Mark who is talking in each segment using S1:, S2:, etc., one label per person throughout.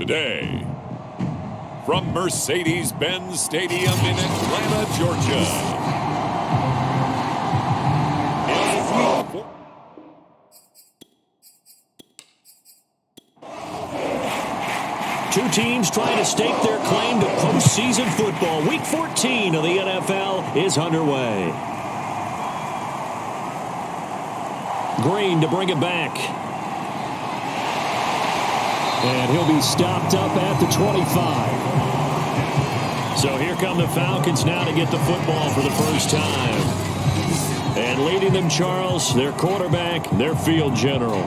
S1: today. From Mercedes-Benz Stadium in Atlanta, Georgia.
S2: Two teams trying to stake their claim to postseason football. Week 14 of the NFL is underway. Green to bring it back. And he'll be stopped up at the 25. So here come the Falcons now to get the football for the first time. And leading them, Charles, their quarterback, their field general.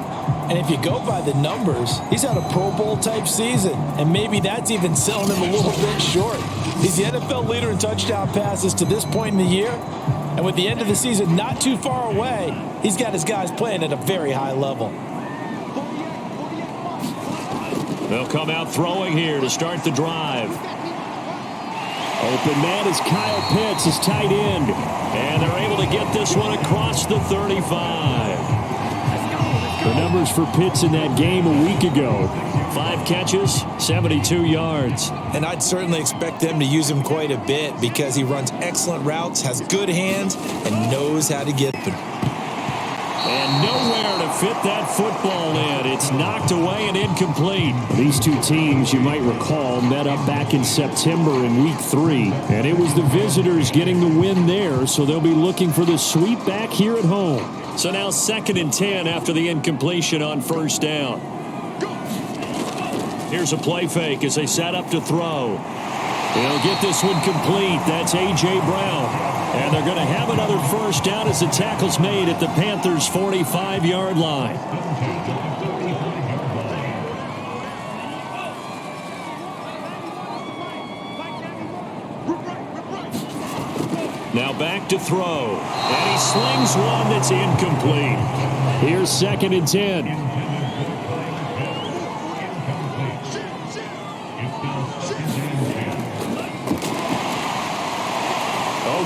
S3: And if you go by the numbers, he's had a Pro Bowl type season. And maybe that's even selling him a little bit short. He's the NFL leader in touchdown passes to this point in the year. And with the end of the season not too far away, he's got his guys playing at a very high level.
S2: They'll come out throwing here to start the drive. Open man is Kyle Pitts, his tight end. And they're able to get this one across the 35. The numbers for Pitts in that game a week ago. 5 catches, 72 yards.
S3: And I'd certainly expect them to use him quite a bit because he runs excellent routes, has good hands, and knows how to get them.
S2: And nowhere to fit that football in. It's knocked away and incomplete.
S4: These two teams, you might recall, met up back in September in Week 3. And it was the visitors getting the win there, so they'll be looking for the sweep back here at home.
S2: So now 2nd and 10 after the incompletion on first down. Here's a play fake as they set up to throw. They'll get this one complete. That's A.J. Brown. And they're going to have another first down as the tackle's made at the Panthers' 45-yard line. Now back to throw. And he slings one that's incomplete.
S4: Here's 2nd and 10.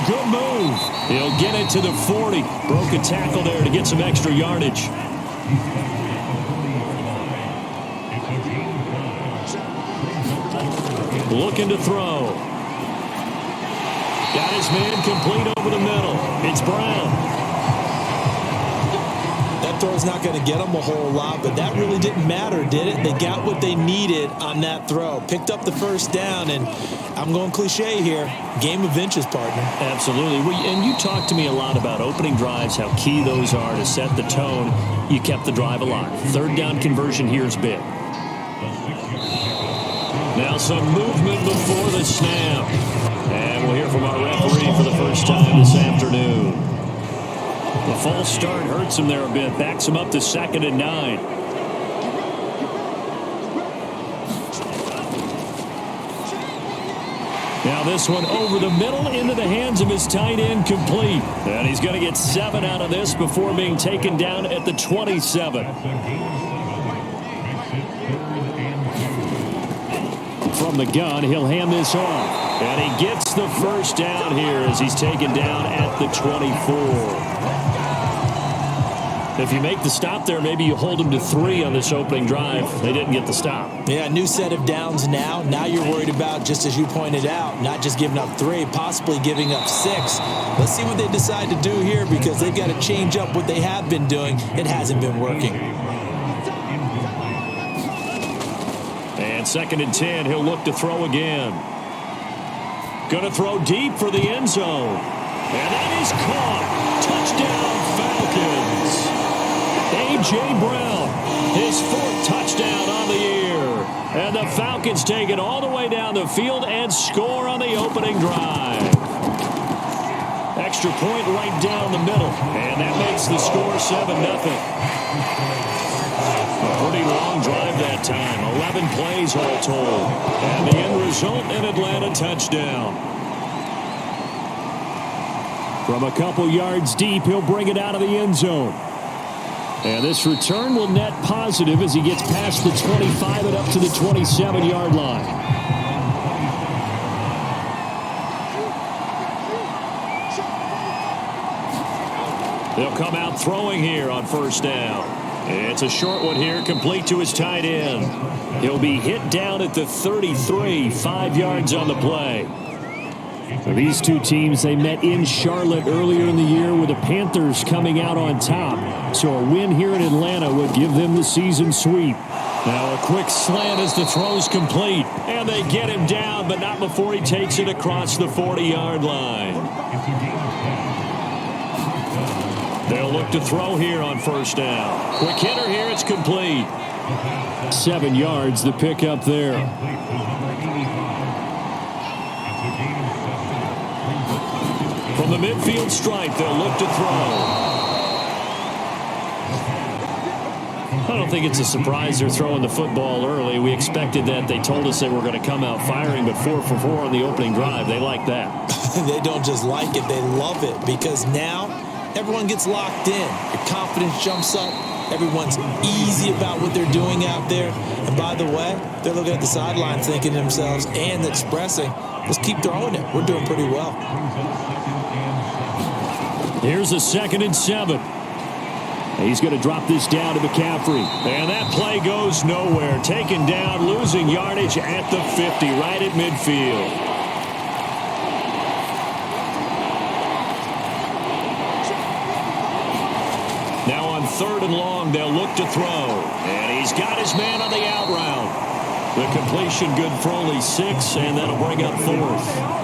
S2: Good move. He'll get it to the 40. Broke a tackle there to get some extra yardage. Looking to throw. Got his man complete over the middle. It's Brown.
S3: That throw's not going to get them a whole lot, but that really didn't matter, did it? They got what they needed on that throw. Picked up the first down, and I'm going cliche here. Game of inches, partner.
S2: Absolutely. And you talked to me a lot about opening drives, how key those are to set the tone. You kept the drive alive. 3rd down conversion here is big. Now some movement before the snap. And we'll hear from our referee for the first time this afternoon. The false start hurts him there a bit. Backs him up to 2nd and 9. Now this one over the middle into the hands of his tight end, complete. And he's going to get 7 out of this before being taken down at the 27. From the gun, he'll hand this off. And he gets the first down here as he's taken down at the 24. If you make the stop there, maybe you hold them to 3 on this opening drive. They didn't get the stop.
S3: Yeah, new set of downs now. Now you're worried about, just as you pointed out, not just giving up 3, possibly giving up 6. Let's see what they decide to do here because they've got to change up what they have been doing. It hasn't been working.
S2: And 2nd and 10, he'll look to throw again. Going to throw deep for the end zone. And that is caught. Touchdown, Falcons. A.J. Brown, his 4th touchdown on the year. And the Falcons take it all the way down the field and score on the opening drive. Extra point right down the middle. And that makes the score 7-0. A pretty long drive that time. 11 plays all told. And the end result, an Atlanta touchdown.
S4: From a couple yards deep, he'll bring it out of the end zone. And this return will net positive as he gets past the 25 and up to the 27-yard line.
S2: They'll come out throwing here on first down. It's a short one here, complete to his tight end. He'll be hit down at the 33, 5 yards on the play.
S4: So these two teams, they met in Charlotte earlier in the year with the Panthers coming out on top. So a win here in Atlanta would give them the season sweep.
S2: Now a quick slant as the throw's complete. And they get him down, but not before he takes it across the 40-yard line. They'll look to throw here on first down. Quick hitter here, it's complete.
S4: 7 yards, the pickup there.
S2: From the midfield stripe, they'll look to throw. I don't think it's a surprise they're throwing the football early. We expected that. They told us they were going to come out firing, but 4 for 4 on the opening drive. They like that.
S3: They don't just like it, they love it, because now everyone gets locked in. Your confidence jumps up. Everyone's easy about what they're doing out there. And by the way, they're looking at the sideline thinking to themselves and expressing, let's keep throwing it. We're doing pretty well.
S2: Here's a 2nd and 7.
S4: He's going to drop this down to McCaffrey.
S2: And that play goes nowhere. Taken down, losing yardage at the 50, right at midfield. Now on 3rd and long, they'll look to throw. And he's got his man on the out route. The completion good for only 6, and that'll bring up 4th.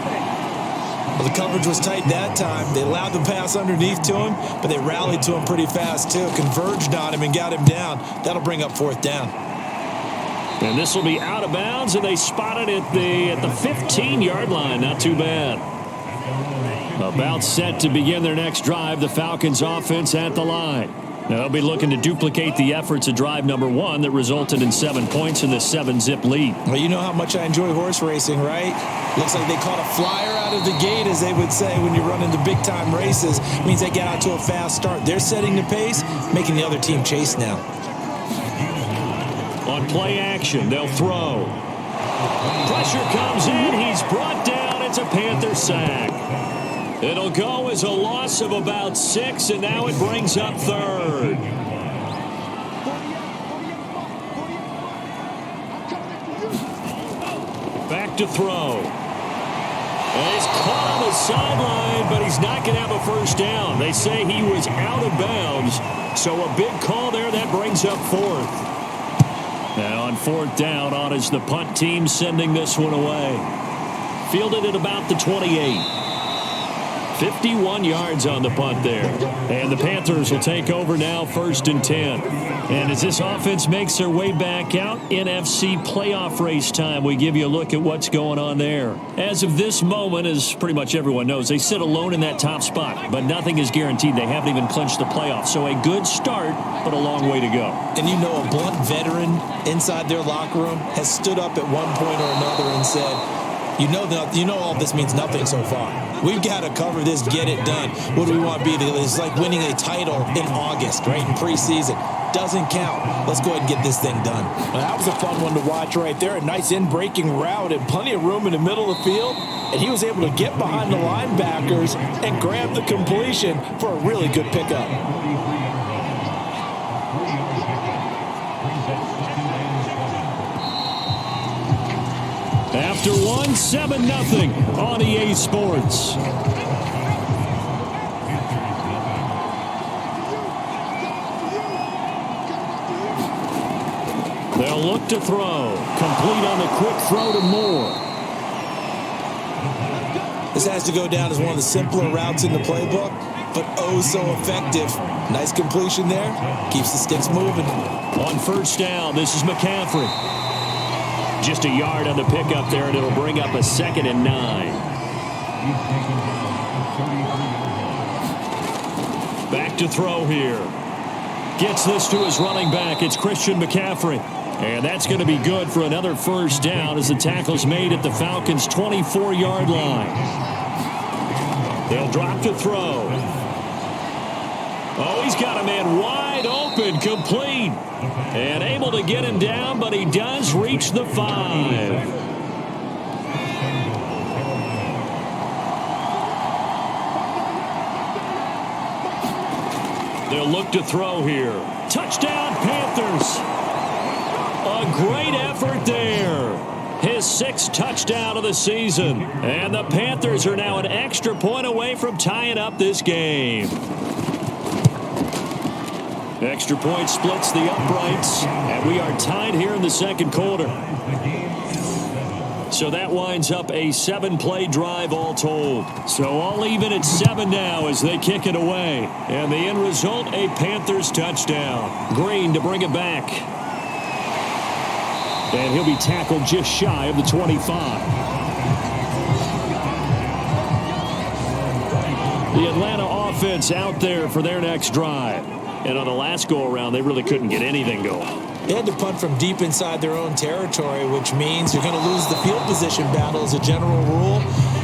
S3: Well, the coverage was tight that time. They allowed the pass underneath to him, but they rallied to him pretty fast, too. Converged on him and got him down. That'll bring up 4th down.
S2: And this will be out of bounds, and they spot it at the 15-yard line. Not too bad.
S4: About set to begin their next drive, the Falcons offense at the line.
S2: Now they'll be looking to duplicate the efforts of drive number 1 that resulted in 7 points in the 7-zip lead.
S3: Well, you know how much I enjoy horse racing, right? Looks like they caught a flyer out of the gate, as they would say when you're running the big-time races. It means they get out to a fast start. They're setting the pace, making the other team chase now.
S2: On play action, they'll throw. Pressure comes in. He's brought down. It's a Panther sack. It'll go as a loss of about 6, and now it brings up 3rd. Back to throw. And he's caught on the sideline, but he's not going to have a first down. They say he was out of bounds, so a big call there. That brings up 4th.
S4: Now on 4th down, on is the punt team sending this one away.
S2: Fielded at about the 28. 51 yards on the punt there. And the Panthers will take over now, 1st and 10.
S4: And as this offense makes their way back out, NFC playoff race time, we give you a look at what's going on there. As of this moment, as pretty much everyone knows, they sit alone in that top spot, but nothing is guaranteed. They haven't even clinched the playoffs. So a good start, but a long way to go.
S3: And you know, a blunt veteran inside their locker room has stood up at one point or another and said, you know all this means nothing so far. We've got to cover this, get it done. What do we want to be? It's like winning a title in August, right, in preseason. Doesn't count. Let's go ahead and get this thing done. Well, that was a fun one to watch right there. A nice in-breaking route and plenty of room in the middle of the field. And he was able to get behind the linebackers and grab the completion for a really good pickup.
S4: After 1, 7-0 on EA Sports.
S2: They'll look to throw.
S4: Complete on the quick throw to Moore.
S3: This has to go down as one of the simpler routes in the playbook, but oh so effective. Nice completion there. Keeps the sticks moving.
S2: On 1st down, this is McCaffrey. Just a yard on the pickup there, and it'll bring up a 2nd and 9. Back to throw here. Gets this to his running back. It's Christian McCaffrey. And that's going to be good for another 1st down as the tackle's made at the Falcons' 24-yard line. They'll drop to throw. Oh, he's got a man wide open, complete. And able to get him down, but he does reach the 5. They'll look to throw here.
S4: Touchdown, Panthers. A great effort there. His 6th touchdown of the season. And the Panthers are now an extra point away from tying up this game. Extra point splits the uprights, and we are tied here in the second quarter. So that winds up a 7-play drive all told. So all even at 7 now as they kick it away. And the end result, a Panthers touchdown. Green to bring it back. And he'll be tackled just shy of the 25. The Atlanta offense out there for their next drive. And on the last go-around, they really couldn't get anything going.
S3: They had to punt from deep inside their own territory, which means you're going to lose the field position battle as a general rule.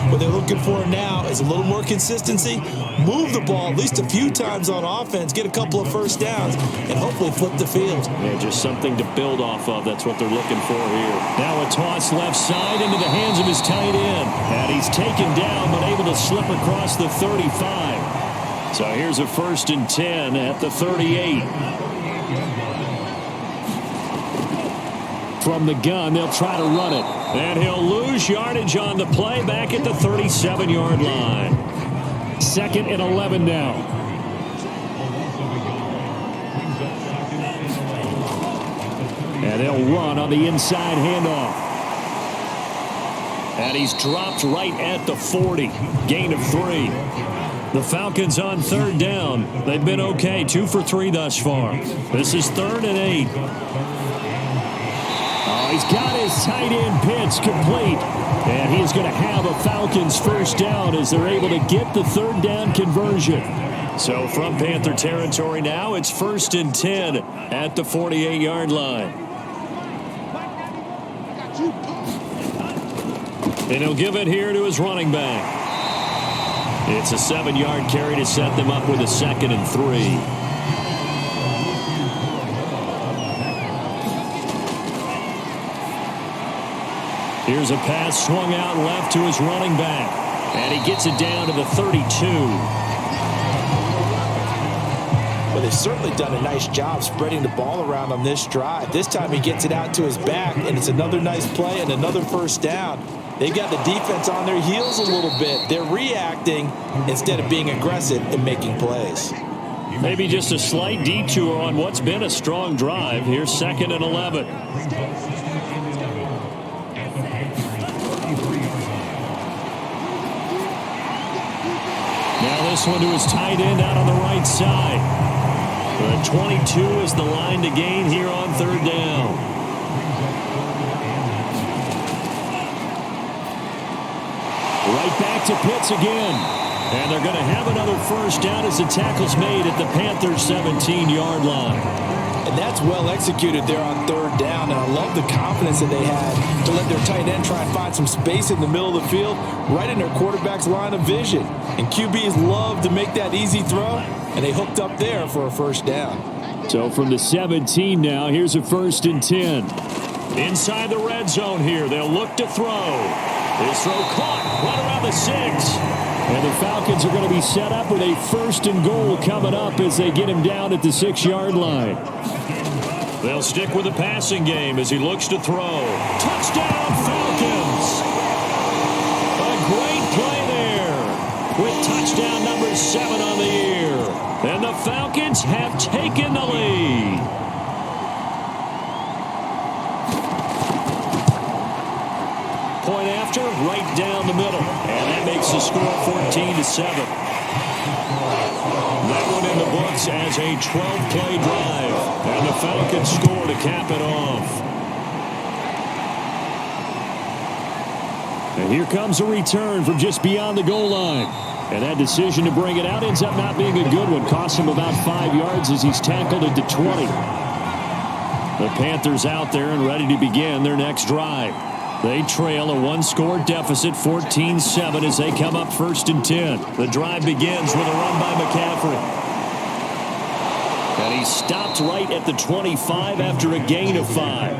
S3: What they're looking for now is a little more consistency, move the ball at least a few times on offense, get a couple of first downs, and hopefully flip the field.
S4: Yeah, just something to build off of. That's what they're looking for here. Now a toss left side into the hands of his tight end. And he's taken down but able to slip across the 35. So here's a 1st and 10 at the 38. From the gun, they'll try to run it. And he'll lose yardage on the play back at the 37-yard line. 2nd and 11 now. And they'll run on the inside handoff. And he's dropped right at the 40. Gain of 3. The Falcons on 3rd down. They've been okay. 2 for 3 thus far. This is 3rd and 8. Oh, he's got his tight end pitch complete. And he's going to have a Falcons first down as they're able to get the 3rd down conversion. So from Panther territory now, it's 1st and 10 at the 48-yard line. And he'll give it here to his running back. It's a 7-yard carry to set them up with a 2nd and 3. Here's a pass swung out left to his running back. And he gets it down to the 32.
S3: Well, they've certainly done a nice job spreading the ball around on this drive. This time he gets it out to his back, and it's another nice play and another first down. They've got the defense on their heels a little bit. They're reacting instead of being aggressive and making plays.
S4: Maybe just a slight detour on what's been a strong drive. Here's 2nd and 11. Now this one to his tight end out on the right side. The 22 is the line to gain here on 3rd down. Right back to Pitts again. And they're going to have another first down as the tackle's made at the Panthers' 17-yard line.
S3: And that's well executed there on 3rd down. And I love the confidence that they had to let their tight end try and find some space in the middle of the field, right in their quarterback's line of vision. And QBs love to make that easy throw, and they hooked up there for a first down.
S4: So from the 17 now, here's a 1st and 10. Inside the red zone here, they'll look to throw. This throw caught right around the 6. And the Falcons are going to be set up with a 1st and goal coming up as they get him down at the 6-yard line. They'll stick with the passing game as he looks to throw. Touchdown, Falcons! A great play there with touchdown number 7 on the year. And the Falcons have taken the lead. Point after, right down the middle. And that makes the score 14-7. That one in the books as a 12-play drive. And the Falcons score to cap it off. And here comes a return from just beyond the goal line. And that decision to bring it out ends up not being a good one. Costs him about 5 yards as he's tackled at the 20. The Panthers out there and ready to begin their next drive. They trail a 1-score deficit, 14-7, as they come up 1st and 10. The drive begins with a run by McCaffrey. And he's stopped right at the 25 after a gain of 5.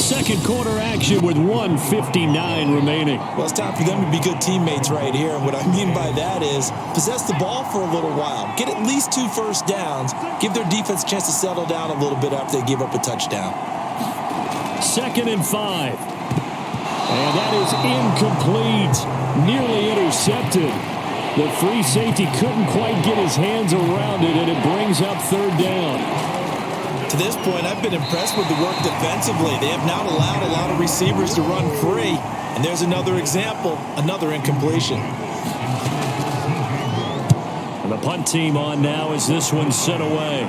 S4: Second quarter action with 1:59 remaining.
S3: Well, it's time for them to be good teammates right here. And what I mean by that is possess the ball for a little while. Get at least 2 first downs. Give their defense a chance to settle down a little bit after they give up a touchdown.
S4: 2nd and 5. And that is incomplete. Nearly intercepted. The free safety couldn't quite get his hands around it, and it brings up 3rd down.
S3: To this point, I've been impressed with the work defensively. They have not allowed a lot of receivers to run free. And there's another example, another incompletion.
S4: And the punt team on now as this one's sent away.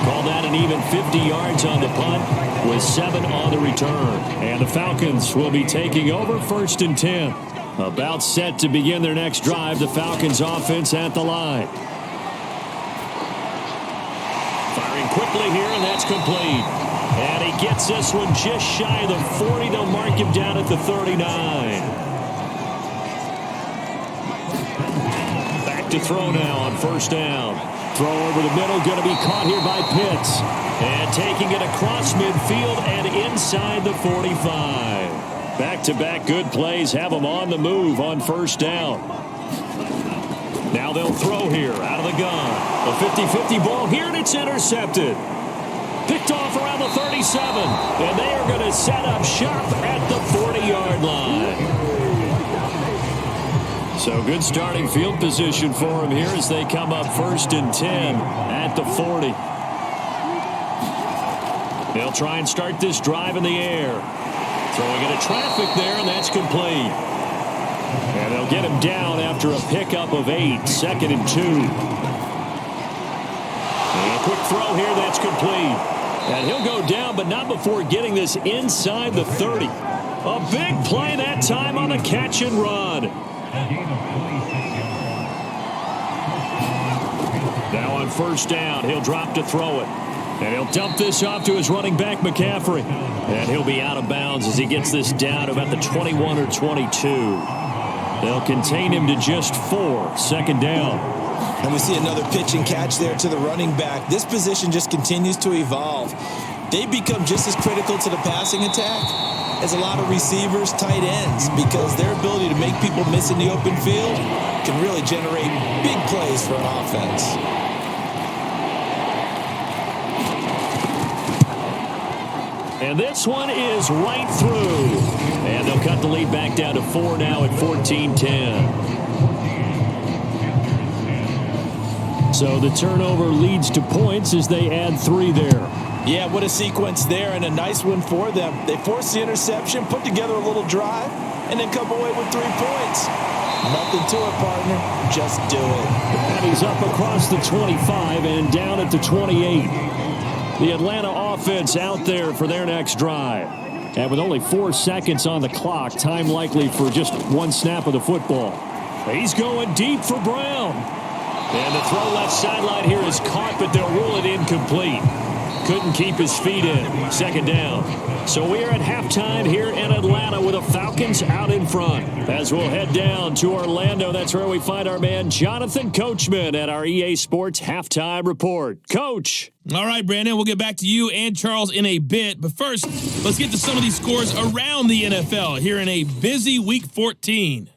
S4: Call that an even 50 yards on the punt with 7 on the return. And the Falcons will be taking over 1st and 10. About set to begin their next drive, the Falcons offense at the line. Firing quickly here, and that's complete. And he gets this one just shy of the 40. They'll mark him down at the 39. Back to throw now on 1st down. Throw over the middle, going to be caught here by Pitts. And taking it across midfield and inside the 45. Back-to-back good plays have them on the move on 1st down. Now they'll throw here out of the gun. A 50-50 ball here, and it's intercepted. Picked off around the 37. And they are going to set up shop at the 40-yard line. So good starting field position for them here as they come up 1st and 10 at the 40. They'll try and start this drive in the air. Throwing into traffic there, and that's complete. And they'll get him down after a pickup of 8. 2nd and 2. And a quick throw here, that's complete. And he'll go down, but not before getting this inside the 30. A big play that time on the catch and run. Now on 1st down, he'll drop to throw it. And he'll dump this off to his running back, McCaffrey. And he'll be out of bounds as he gets this down to about the 21 or 22. They'll contain him to just 4. 2nd down.
S3: And we see another pitch and catch there to the running back. This position just continues to evolve. They become just as critical to the passing attack as a lot of receivers, tight ends, because their ability to make people miss in the open field can really generate big plays for an offense.
S4: And this one is right through. And they'll cut the lead back down to 4 now at 14-10. So the turnover leads to points as they add 3 there.
S3: Yeah, what a sequence there, and a nice one for them. They force the interception, put together a little drive, and then come away with 3 points. Nothing to it, partner. Just do it.
S4: And he's up across the 25 and down at the 28. The Atlanta offense out there for their next drive. And with only 4 seconds on the clock, time likely for just 1 snap of the football. He's going deep for Brown. And the throw left sideline here is caught, but they'll rule it incomplete. Couldn't keep his feet in. 2nd down. So we are at halftime here in Atlanta with the Falcons out in front. As we'll head down to Orlando, that's where we find our man Jonathan Coachman at our EA Sports Halftime Report. Coach.
S5: All right, Brandon, we'll get back to you and Charles in a bit. But first, let's get to some of these scores around the NFL here in a busy Week 14.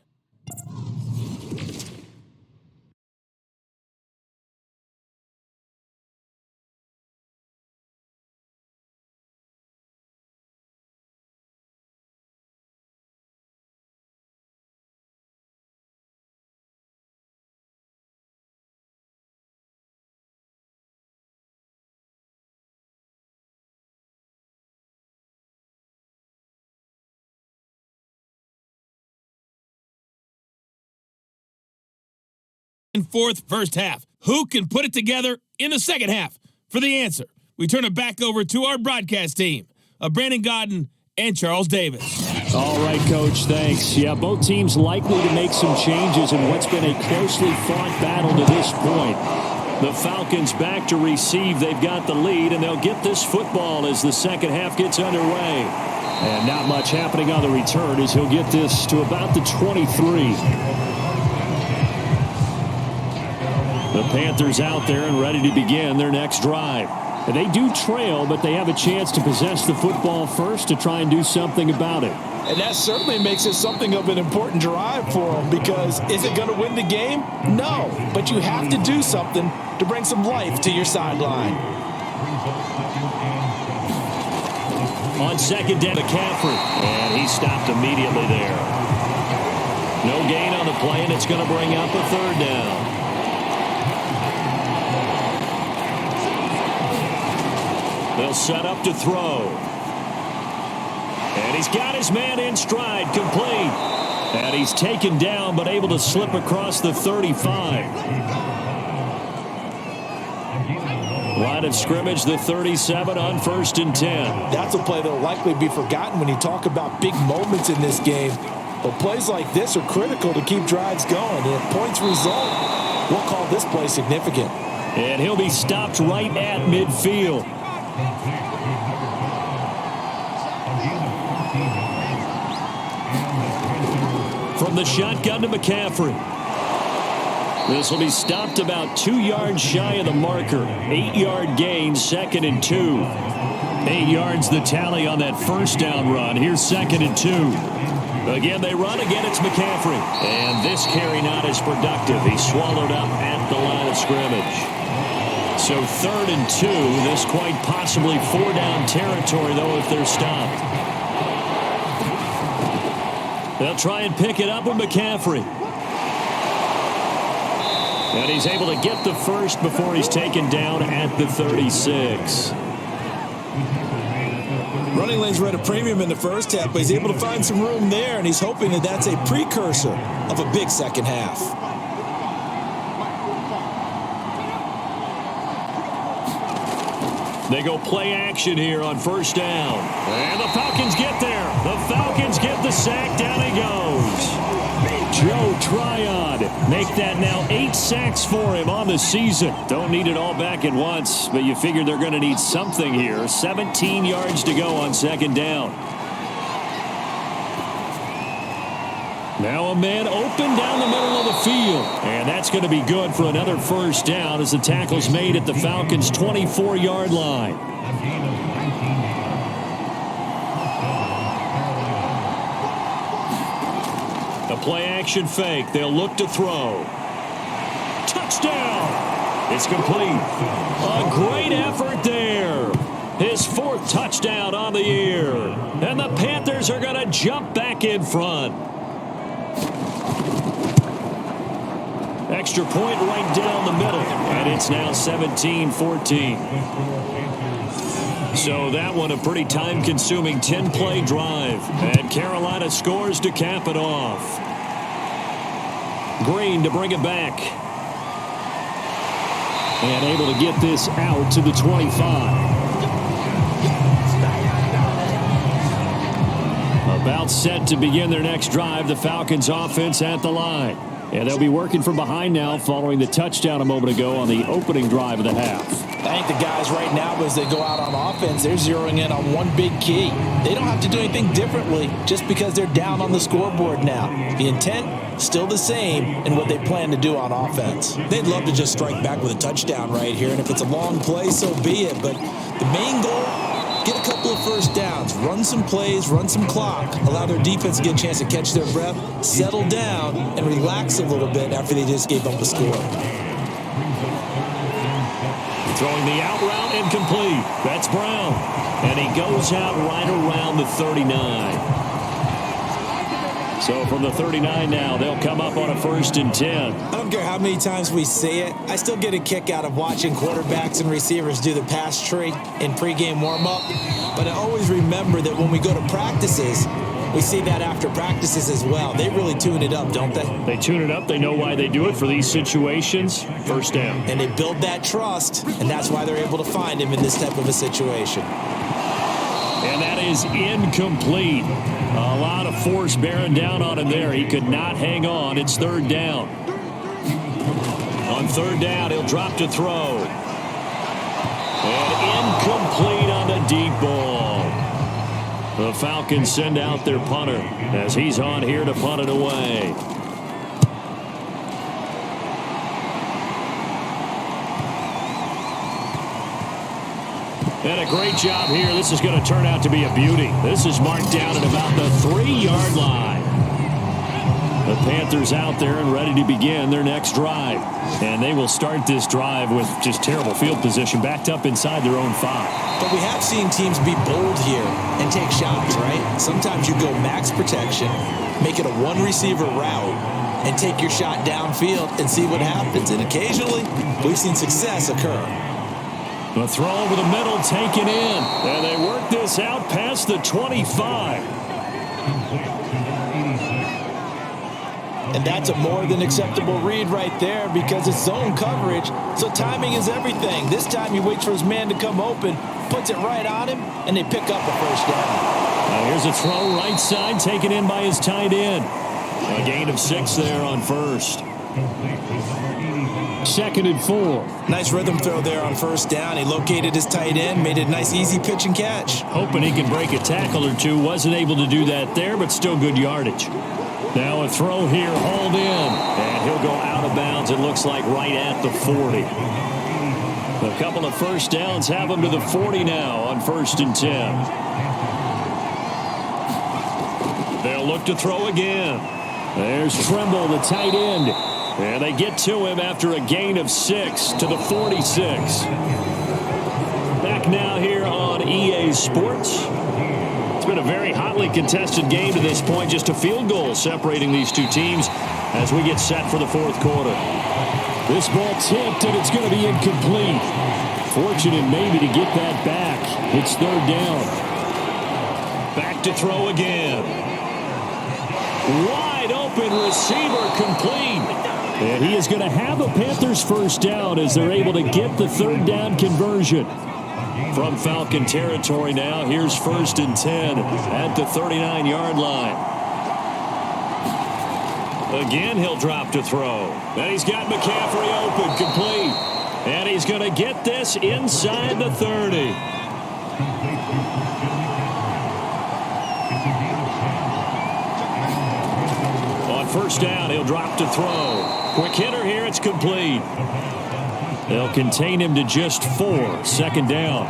S5: Fourth first half. Who can put it together in the second half? For the answer, we turn it back over to our broadcast team of Brandon Godden and Charles Davis.
S4: All right, Coach, thanks. Yeah, both teams likely to make some changes in what's been a closely fought battle to this point. The Falcons back to receive. They've got the lead, and they'll get this football as the second half gets underway. And not much happening on the return as he'll get this to about the 23. The Panthers out there and ready to begin their next drive. And they do trail, but they have a chance to possess the football first to try and do something about it.
S3: And that certainly makes it something of an important drive for them, because is it going to win the game? No, but you have to do something to bring some life to your sideline.
S4: On second down, McCaffrey, and he stopped immediately there. No gain on the play, and it's going to bring up a third down. They'll set up to throw. And he's got his man in stride, complete. And he's taken down, but able to slip across the 35. Line of scrimmage, the 37 on 1st and 10.
S3: That's a play that will likely be forgotten when you talk about big moments in this game. But plays like this are critical to keep drives going. And if points result, we'll call this play significant.
S4: And he'll be stopped right at midfield. From the shotgun to McCaffrey. This will be stopped about 2 yards shy of the marker. 8-yard gain, 2nd and 2. 8 yards the tally on that first down run. Here's 2nd and 2. Again, they run. Again, it's McCaffrey. And this carry not as productive. He's swallowed up at the line of scrimmage. So 3rd and 2. This quite possibly 4-down territory, though, if they're stopped. They'll try and pick it up with McCaffrey. And he's able to get the first before he's taken down at the 36.
S3: Running lanes were at a premium in the first half, but he's able to find some room there, and he's hoping that that's a precursor of a big second half.
S4: They go play action here on 1st down. And the Falcons get there. The Falcons get the sack. Down he goes. Joe Tryon make that now 8 sacks for him on the season. Don't need it all back at once, but you figure they're going to need something here. 17 yards to go on 2nd down. Now a man open down the middle of the field. And that's going to be good for another 1st down as the tackle's made at the Falcons' 24-yard line. A play-action fake. They'll look to throw. Touchdown! It's complete. A great effort there. His 4th touchdown on the year. And the Panthers are going to jump back in front. Extra point right down the middle. And it's now 17-14. So that one a pretty time-consuming 10-play drive. And Carolina scores to cap it off. Green to bring it back. And able to get this out to the 25. About set to begin their next drive. The Falcons offense at the line. And they'll be working from behind now following the touchdown a moment ago on the opening drive of the half.
S3: I think the guys right now, as they go out on offense, they're zeroing in on one big key. They don't have to do anything differently just because they're down on the scoreboard now. The intent, still the same in what they plan to do on offense. They'd love to just strike back with a touchdown right here, and if it's a long play, so be it. But the main goal, get a couple of 1st downs, run some plays, run some clock, allow their defense to get a chance to catch their breath, settle down, and relax a little bit after they just gave up the score.
S4: Throwing the out route incomplete. That's Brown. And he goes out right around the 39. So from the 39 now, they'll come up on a 1st and 10.
S3: I don't care how many times we say it, I still get a kick out of watching quarterbacks and receivers do the pass tree in pregame warm-up. But I always remember that when we go to practices, we see that after practices as well. They really tune it up, don't they?
S4: They tune it up. They know why they do it for these situations. 1st down.
S3: And they build that trust, and that's why they're able to find him in this type of a situation.
S4: And that is incomplete. A lot of force bearing down on him there. He could not hang on. It's 3rd down. On 3rd down, he'll drop to throw. And incomplete on the deep ball. The Falcons send out their punter as he's on here to punt it away. And a great job here. This is going to turn out to be a beauty. This is marked down at about the 3-yard line. The Panthers out there and ready to begin their next drive. And they will start this drive with just terrible field position, backed up inside their own 5.
S3: But we have seen teams be bold here and take shots, right? Sometimes you go max protection, make it a one-receiver route, and take your shot downfield and see what happens. And occasionally, we've seen success occur.
S4: The throw over the middle taken in. And they work this out past the 25.
S3: And that's a more than acceptable read right there because it's zone coverage, so timing is everything. This time he waits for his man to come open, puts it right on him, and they pick up a first down.
S4: Now here's a throw right side taken in by his tight end. A gain of 6 there on first. 2nd and 4.
S3: Nice rhythm throw there on first down. He located his tight end, made it a nice easy pitch and catch.
S4: Hoping he can break a tackle or two. Wasn't able to do that there, but still good yardage. Now a throw here, hauled in, and he'll go out of bounds, it looks like right at the 40. A couple of first downs have him to the 40 now on 1st and 10. They'll look to throw again. There's Tremble, the tight end, and they get to him after a gain of 6 to the 46. Back now here on EA Sports. It's been a very hotly contested game to this point. Just a field goal separating these two teams as we get set for the 4th quarter. This ball tipped, and it's going to be incomplete. Fortunate maybe to get that back. It's 3rd down. Back to throw again. Wide open receiver complete. And he is going to have a Panthers first down as they're able to get the 3rd down conversion. From Falcon territory now, here's 1st and 10 at the 39-yard line. Again, he'll drop to throw. And he's got McCaffrey open, complete. And he's going to get this inside the 30. On first down, he'll drop to throw. Quick hitter here, it's complete. They'll contain him to just 4. 2nd down.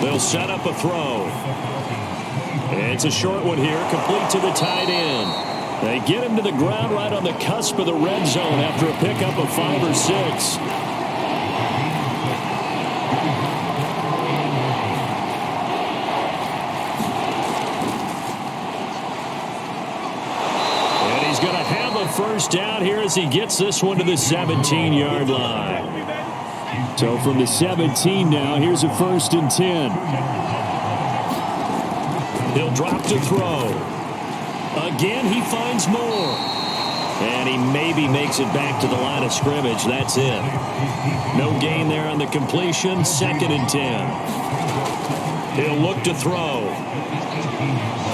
S4: They'll set up a throw. It's a short one here, complete to the tight end. They get him to the ground right on the cusp of the red zone after a pickup of 5 or 6. And he's going to have a first down here as he gets this one to the 17-yard line. So from the 17 now, here's a 1st and 10. He'll drop to throw. Again, he finds more. And he maybe makes it back to the line of scrimmage. That's it. No gain there on the completion. 2nd and 10. He'll look to throw.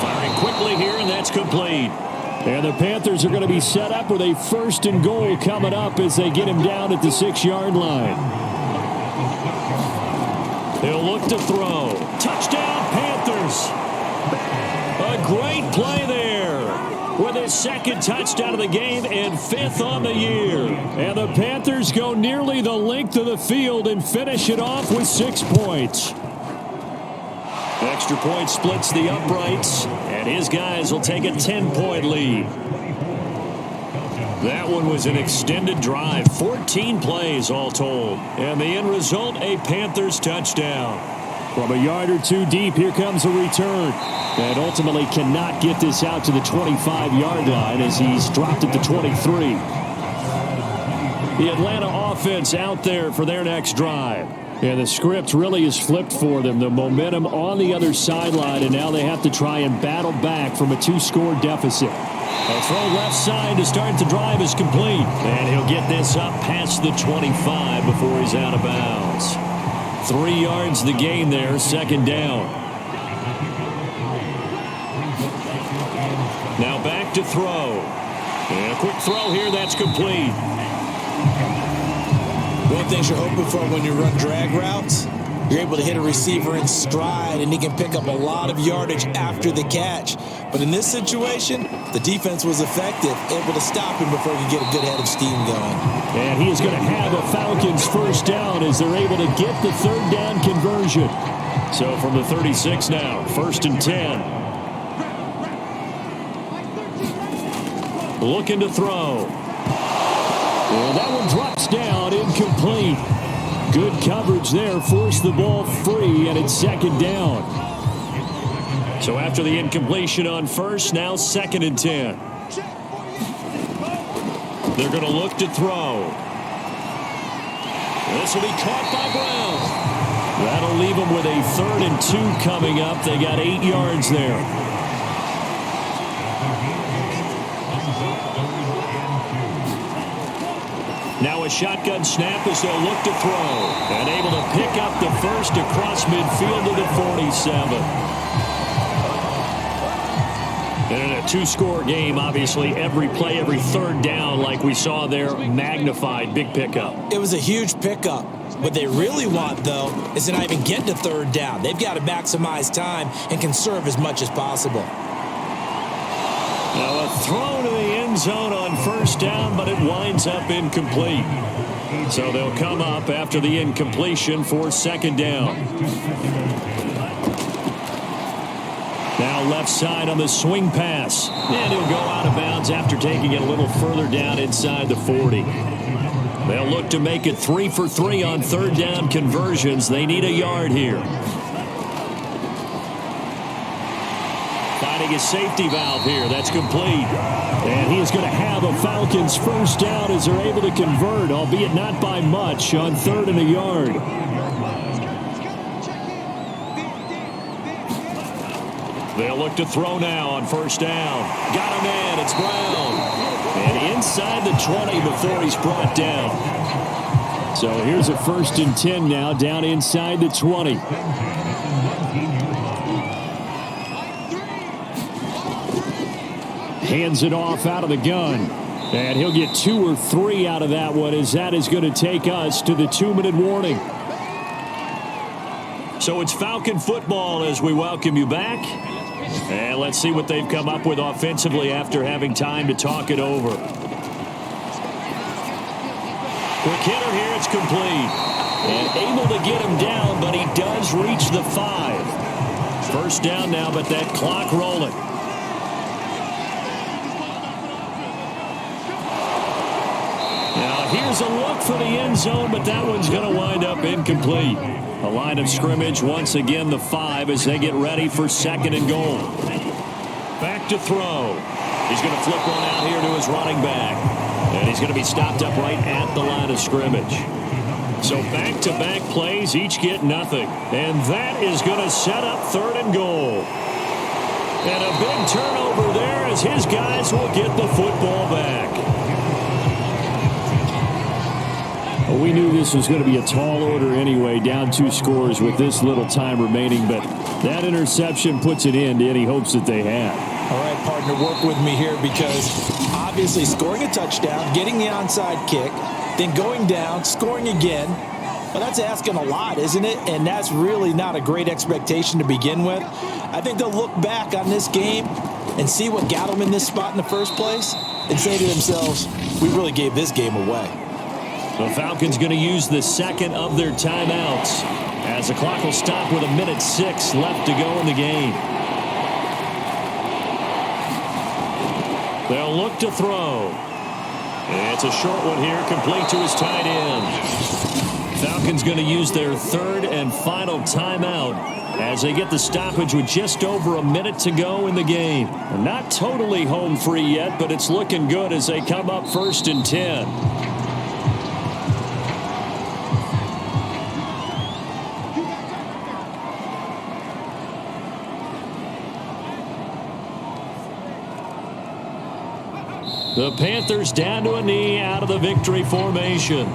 S4: Firing quickly here, and that's complete. And the Panthers are going to be set up with a 1st and goal coming up as they get him down at the 6-yard line. He'll look to throw. Touchdown, Panthers. A great play there with his 2nd touchdown of the game and 5th on the year. And the Panthers go nearly the length of the field and finish it off with 6 points. Extra point splits the uprights, and his guys will take a 10-point lead. That one was an extended drive, 14 plays all told. And the end result, a Panthers touchdown. From a yard or 2 deep, here comes a return. And ultimately cannot get this out to the 25-yard line as he's dropped at the 23. The Atlanta offense out there for their next drive. And the script really is flipped for them. The momentum on the other sideline, and now they have to try and battle back from a 2-score deficit. A throw left side to start the drive is complete. And he'll get this up past the 25 before he's out of bounds. 3 yards the gain there, 2nd down. Now back to throw. And a quick throw here, that's complete.
S3: One thing you're hoping for when you run drag routes You're able to hit a receiver in stride, and he can pick up a lot of yardage after the catch. But in this situation, the defense was effective, able to stop him before he could get a good head of steam going.
S4: And he is going to have a Falcons first down as they're able to get the third down conversion. So from the 36 now, 1st and 10. Looking to throw. Well, that one drops down, incomplete. Good coverage there, forced the ball free, and it's 2nd down. So after the incompletion on 1st, now 2nd and 10. They're going to look to throw. This will be caught by Brown. That'll leave them with a 3rd and 2 coming up. They got 8 yards there. Now a shotgun snap as they'll look to throw. And able to pick up the first across midfield to the 47. And in a 2-score game, obviously, every play, every 3rd down, like we saw there, magnified. Big pickup.
S3: It was a huge pickup. What they really want, though, is to not even get to 3rd down. They've got to maximize time and conserve as much as possible.
S4: Now a throw to the end zone on 1st down, but it winds up incomplete. So they'll come up after the incompletion for 2nd down. Now left side on the swing pass. And he'll go out of bounds after taking it a little further down inside the 40. They'll look to make it 3 for 3 on 3rd down conversions. They need a yard here. Finding a safety valve here. That's complete. And he is going to have a Falcons first down as they're able to convert, albeit not by much, on 3rd and a yard. They'll look to throw now on 1st down. Got him in. It's Brown. And inside the 20 before he's brought down. So here's a 1st and 10 now, down inside the 20. Hands it off out of the gun. And he'll get 2 or 3 out of that one, as that is going to take us to the 2-minute warning. So it's Falcon football as we welcome you back. And let's see what they've come up with offensively after having time to talk it over. Quick hitter here, it's complete. And able to get him down, but he does reach the 5. First down now, but that clock rolling. Now here's a look for the end zone, but that one's going to wind up incomplete. A line of scrimmage, once again the 5 as they get ready for 2nd and goal. Back to throw. He's going to flip one out here to his running back. And he's going to be stopped up right at the line of scrimmage. So back-to-back plays, each get nothing. And that is going to set up 3rd and goal. And a big turnover there as his guys will get the football back. We knew this was going to be a tall order anyway, down 2 scores with this little time remaining, but that interception puts an end to any hopes that they had.
S3: All right, partner, work with me here because obviously scoring a touchdown, getting the onside kick, then going down, scoring again, well, that's asking a lot, isn't it? And that's really not a great expectation to begin with. I think they'll look back on this game and see what got them in this spot in the first place and say to themselves, we really gave this game away.
S4: The Falcons going to use the 2nd of their timeouts as the clock will stop with 1:06 left to go in the game. They'll look to throw. It's a short one here, complete to his tight end. Falcons going to use their 3rd and final timeout as they get the stoppage with just over a minute to go in the game. They're not totally home free yet, but it's looking good as they come up 1st and 10. The Panthers down to a knee out of the victory formation.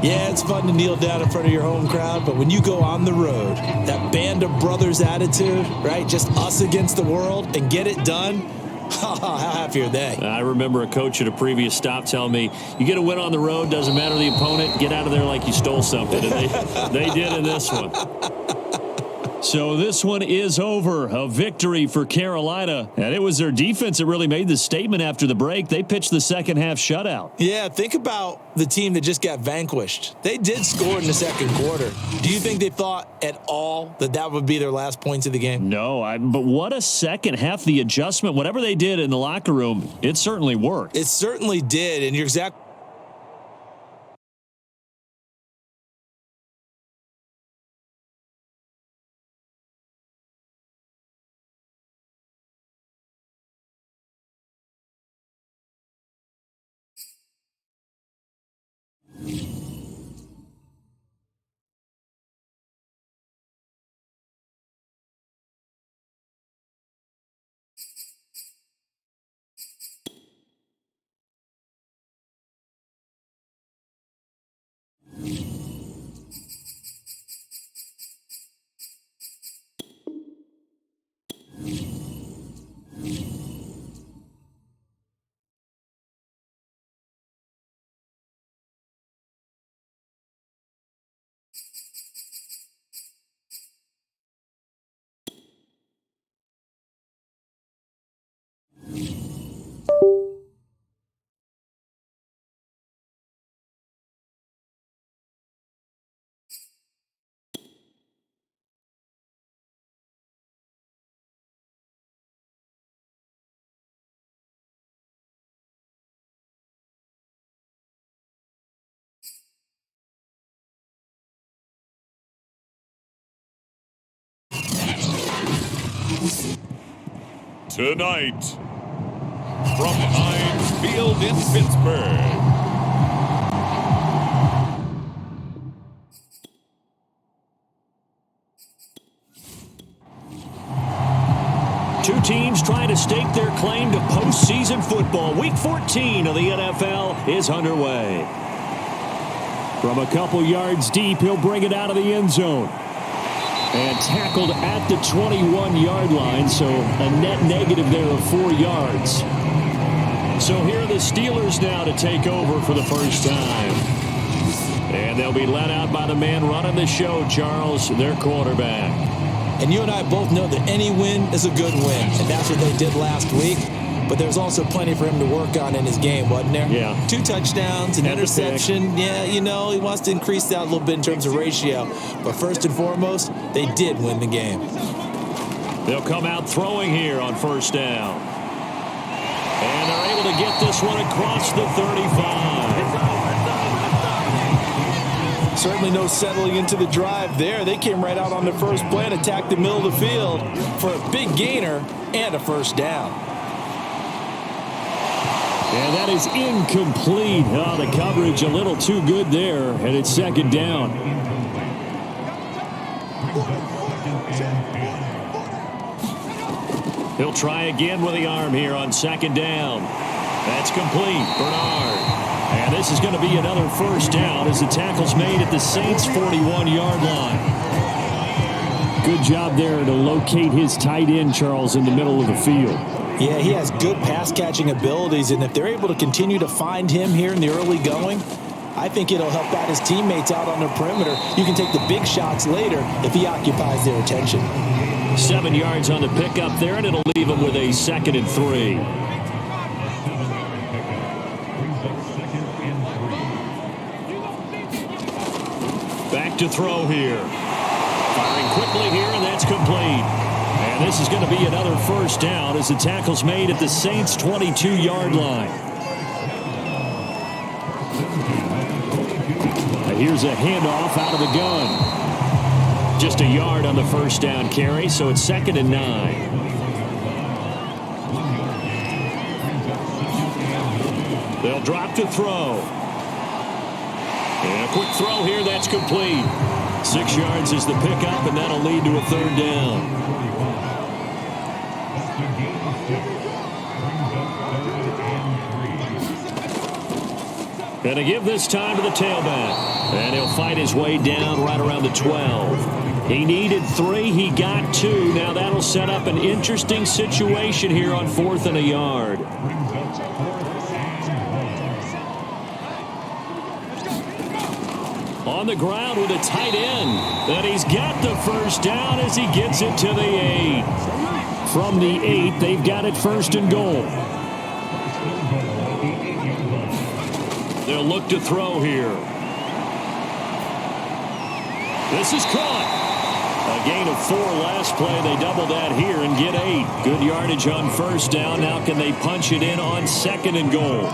S3: Yeah, it's fun to kneel down in front of your home crowd, but when you go on the road, that band of brothers attitude, right, just us against the world and get it done, How happy are they?
S4: I remember a coach at a previous stop telling me, you get a win on the road, doesn't matter the opponent, get out of there like you stole something. And they did in this one. So this one is over. A victory for Carolina. And it was their defense that really made the statement after the break. They pitched the second half shutout.
S3: Yeah, think about the team that just got vanquished. They did score in the second quarter. Do you think they thought at all that that would be their last points of the game?
S4: No, but what a second half. The adjustment, whatever they did in the locker room, it certainly worked.
S3: It certainly did, and you're exactly
S1: Tonight, from Heinz Field in Pittsburgh,
S4: two teams trying to stake their claim to postseason football. Week 14 of the NFL is underway. From a couple yards deep, he'll bring it out of the end zone. And tackled at the 21-yard line, so a net negative there of 4 yards. So here are the Steelers now to take over for the first time. And they'll be led out by the man running the show, Charles, their quarterback.
S3: And you and I both know that any win is a good win, and that's what they did last week. But there's also plenty for him to work on in his game, wasn't there?
S4: Yeah.
S3: 2 touchdowns, an interception. Yeah, you know, he wants to increase that a little bit in terms of ratio. But first and foremost, they did win the game.
S4: They'll come out throwing here on first down. And they're able to get this one across the 35.
S3: Certainly no settling into the drive there. They came right out on the first play and attacked the middle of the field for a big gainer and a first down.
S4: And that is incomplete. Oh, the coverage a little too good there, and it's second down. He'll try again with the arm here on second down. That's complete. Bernard. And this is going to be another first down as the tackle's made at the Saints' 41-yard line. Good job there to locate his tight end, Charles, in the middle of the field.
S3: Yeah, he has good pass-catching abilities, and if they're able to continue to find him here in the early going, I think it'll help out his teammates out on the perimeter. You can take the big shots later if he occupies their attention.
S4: 7 yards on the pickup there, and it'll leave him with a 2nd and 3. Back to throw here. Firing quickly here, and that's complete. And this is going to be another first down as the tackle's made at the Saints' 22-yard line. Here's a handoff out of the gun. Just a yard on the first down carry, so it's 2nd and 9. They'll drop to throw. And a quick throw here, that's complete. 6 yards is the pickup, and that'll lead to a 3rd down. Going to give this time to the tailback. And he'll fight his way down right around the 12. He needed 3. He got 2. Now that'll set up an interesting situation here on 4th and a yard. On the ground with a tight end. And he's got the first down as he gets it to the 8. From the 8, they've got it 1st and goal. They'll look to throw here. This is caught. A gain of 4 last play. They double that here and get 8. Good yardage on 1st down. Now can they punch it in on 2nd and goal?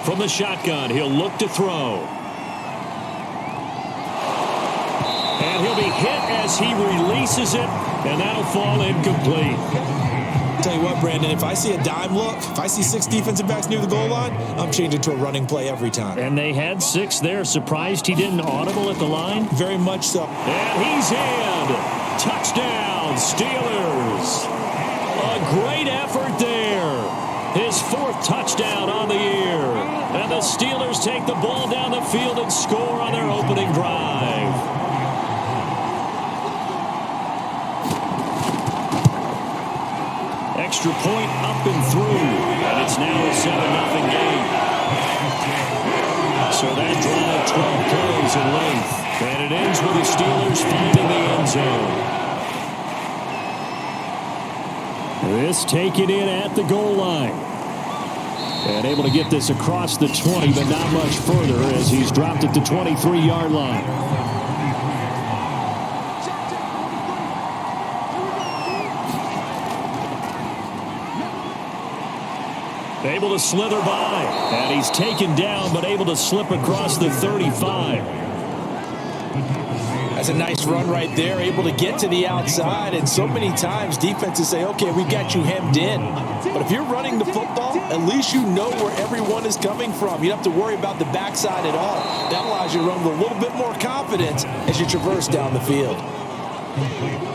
S4: From the shotgun, he'll look to throw. And he'll be hit as he releases it, and that'll fall incomplete.
S3: Tell you what, Brandon, if I see a dime look, if I see 6 defensive backs near the goal line, I'm changing to a running play every time.
S4: And they had 6 there. Surprised he didn't audible at the line?
S3: Very much so.
S4: And he's in. Touchdown, Steelers. A great effort there. His 4th touchdown on the year. And the Steelers take the ball down the field and score on their opening drive. Extra point up and through. And it's now a 7-0 game. So that drive 12 plays in length. And it ends with the Steelers finding the end zone. This taken in at the goal line. And able to get this across the 20, but not much further as he's dropped at the 23-yard line. Able to slither by. And he's taken down, but able to slip across the 35.
S3: That's a nice run right there, able to get to the outside. And so many times defenses say, okay, we got you hemmed in. But if you're running the football, at least you know where everyone is coming from. You don't have to worry about the backside at all. That allows you to run with a little bit more confidence as you traverse down the field.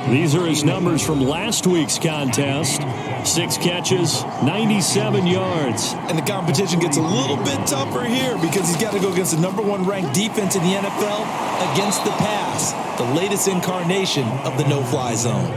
S4: These are his numbers from last week's contest. 6 catches, 97 yards.
S3: And the competition gets a little bit tougher here because he's got to go against the #1 ranked defense in the NFL against the pass, the latest incarnation of the no-fly zone.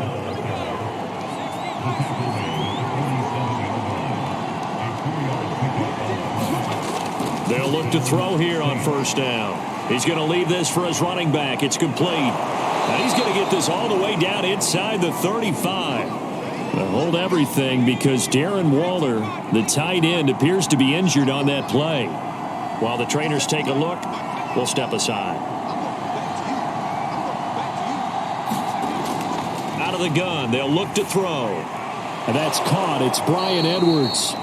S4: They'll look to throw here on 1st down. He's going to leave this for his running back. It's complete. And he's going to get this all the way down inside the 35. They'll hold everything because Darren Waller, the tight end, appears to be injured on that play. While the trainers take a look, we'll step aside. Out of the gun, they'll look to throw. And that's caught. It's Bryan Edwards.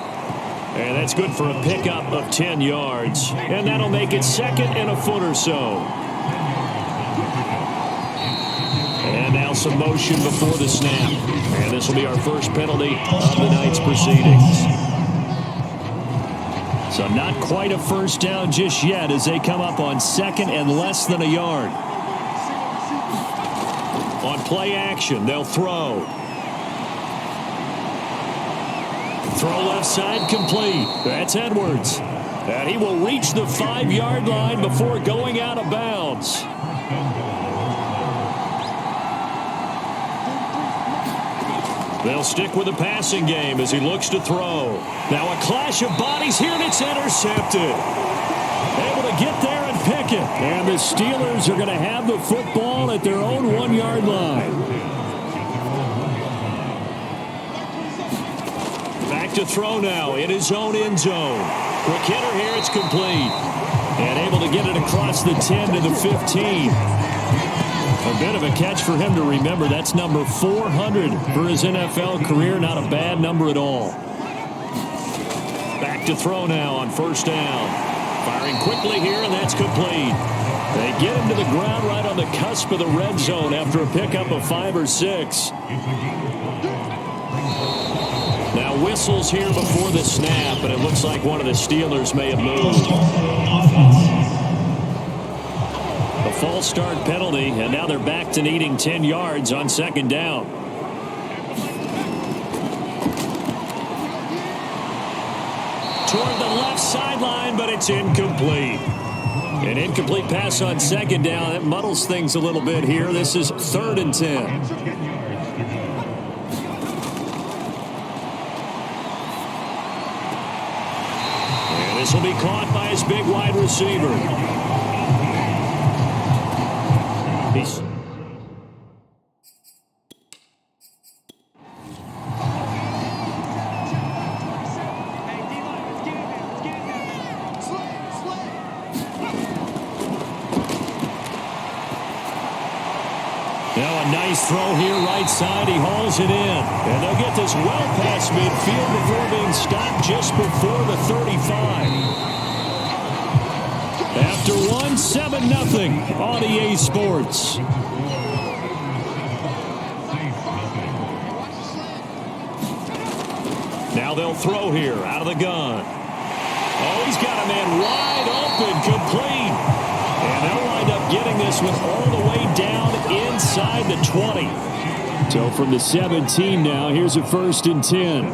S4: And that's good for a pickup of 10 yards. And that'll make it 2nd and a foot or so. And now some motion before the snap. And this will be our first penalty of the night's proceedings. So not quite a 1st down just yet as they come up on 2nd and less than a yard. On play action, they'll throw. Throw left side complete. That's Edwards. And he will reach the 5-yard line before going out of bounds. They'll stick with the passing game as he looks to throw. Now a clash of bodies here, and it's intercepted. Able to get there and pick it. And the Steelers are going to have the football at their own 1-yard line. Back to throw now in his own end zone. Quick hitter here, it's complete. And able to get it across the 10 to the 15. A bit of a catch for him to remember. That's number 400 for his NFL career. Not a bad number at all. Back to throw now on 1st down. Firing quickly here, and that's complete. They get him to the ground right on the cusp of the red zone after a pickup of 5 or 6. Now whistles here before the snap, and it looks like one of the Steelers may have moved. A false start penalty, and now they're back to needing 10 yards on 2nd down. Toward the left sideline, but it's incomplete. An incomplete pass on second down. That muddles things a little bit here. This is 3rd and 10. And this will be caught by his big wide receiver. Now a nice throw here right side. He hauls it in. And they'll get this well past midfield before being stopped just before the 35. After one, 7-0 on EA Sports. Now they'll throw here out of the gun. Oh, he's got a man wide open, complete. And they'll wind up getting this one all the way down inside the 20. So from the 17 now, here's a 1st and 10.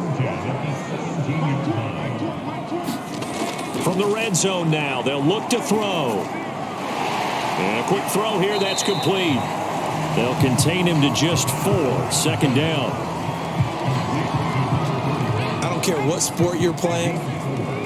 S4: From the red zone now, they'll look to throw. And a quick throw here, that's complete. They'll contain him to just 4. 2nd down.
S3: I don't care what sport you're playing.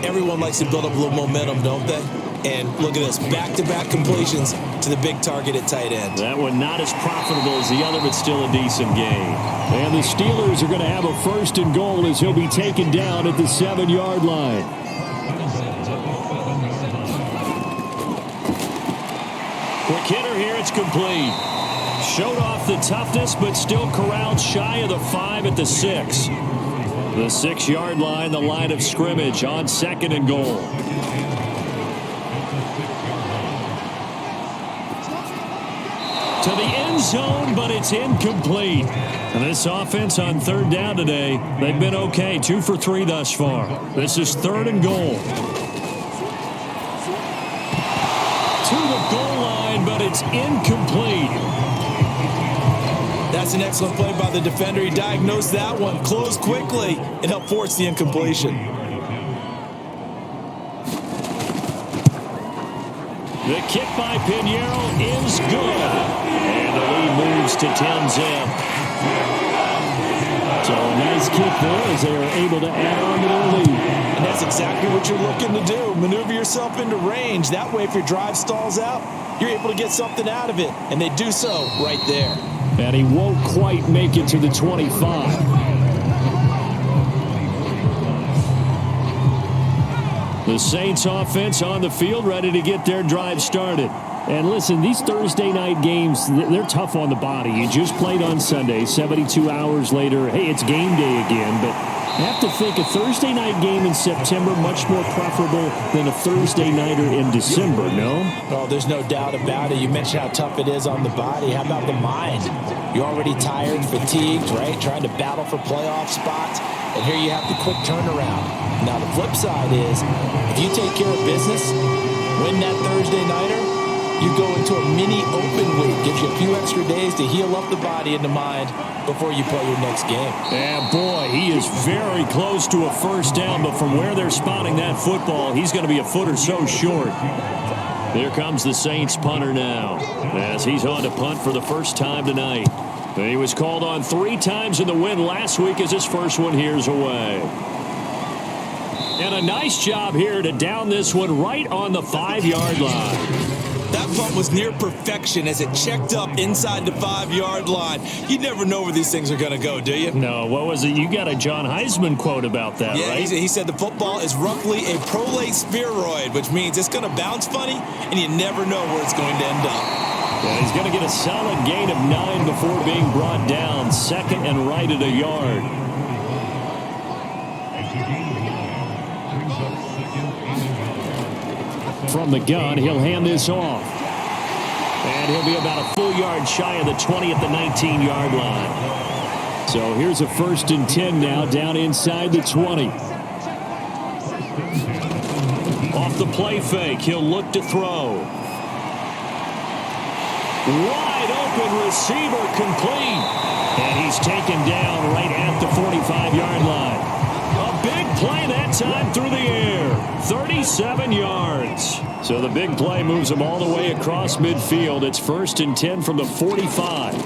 S3: Everyone likes to build up a little momentum, don't they? And look at this, back-to-back completions to the big target at tight end.
S4: That one not as profitable as the other, but still a decent game. And the Steelers are going to have a 1st and goal as he'll be taken down at the 7-yard line. Quick hitter here, it's complete. Showed off the toughness, but still corralled shy of the 5 at the 6. The 6-yard line, the line of scrimmage on 2nd and goal. To the end zone, but it's incomplete. And this offense on 3rd down today, they've been okay. 2 for 3 thus far. This is 3rd and goal. To the goal line, but it's incomplete.
S3: That's an excellent play by the defender. He diagnosed that one, closed quickly, and helped force the incompletion.
S4: The kick by Pinheiro is good. And the lead moves to 10-zip. So a nice kick there as they are able to add on to their lead.
S3: And that's exactly what you're looking to do. Maneuver yourself into range. That way, if your drive stalls out, you're able to get something out of it. And they do so right there.
S4: And he won't quite make it to the 25. The Saints offense on the field, ready to get their drive started. And listen, these Thursday night games, they're tough on the body. You just played on Sunday, 72 hours later, hey, it's game day again. But I have to think a Thursday night game in September much more preferable than a Thursday nighter in December, no?
S3: Oh, there's no doubt about it. You mentioned how tough it is on the body. How about the mind? You're already tired, fatigued, right? Trying to battle for playoff spots. And here you have the quick turnaround. Now, the flip side is, if you take care of business, win that Thursday nighter, you go into a mini open week. Gives you a few extra days to heal up the body and the mind before you play your next game.
S4: Yeah, boy, he is very close to a 1st down, but from where they're spotting that football, he's going to be a foot or so short. Here comes the Saints punter now, as he's on to punt for the first time tonight. He was called on 3 times in the win last week as his first one here's away. And a nice job here to down this one right on the 5-yard line.
S3: That punt was near perfection as it checked up inside the 5-yard line. You never know where these things are going to go, do you?
S4: No, what was it? You got a John Heisman quote about that,
S3: yeah,
S4: right?
S3: He said the football is roughly a prolate spheroid, which means it's going to bounce funny, and you never know where it's going to end up.
S4: Yeah, he's going to get a solid gain of 9 before being brought down. 2nd and right at a yard. From the gun, he'll hand this off. And he'll be about a full yard shy of the 20 at the 19-yard line. So here's a 1st and 10 now, down inside the 20. Off the play fake, he'll look to throw. Wide open receiver, complete. And he's taken down right at the 45-yard line. A big play that time through the air. 37 yards. So the big play moves him all the way across midfield. It's 1st and 10 from the 45. Looking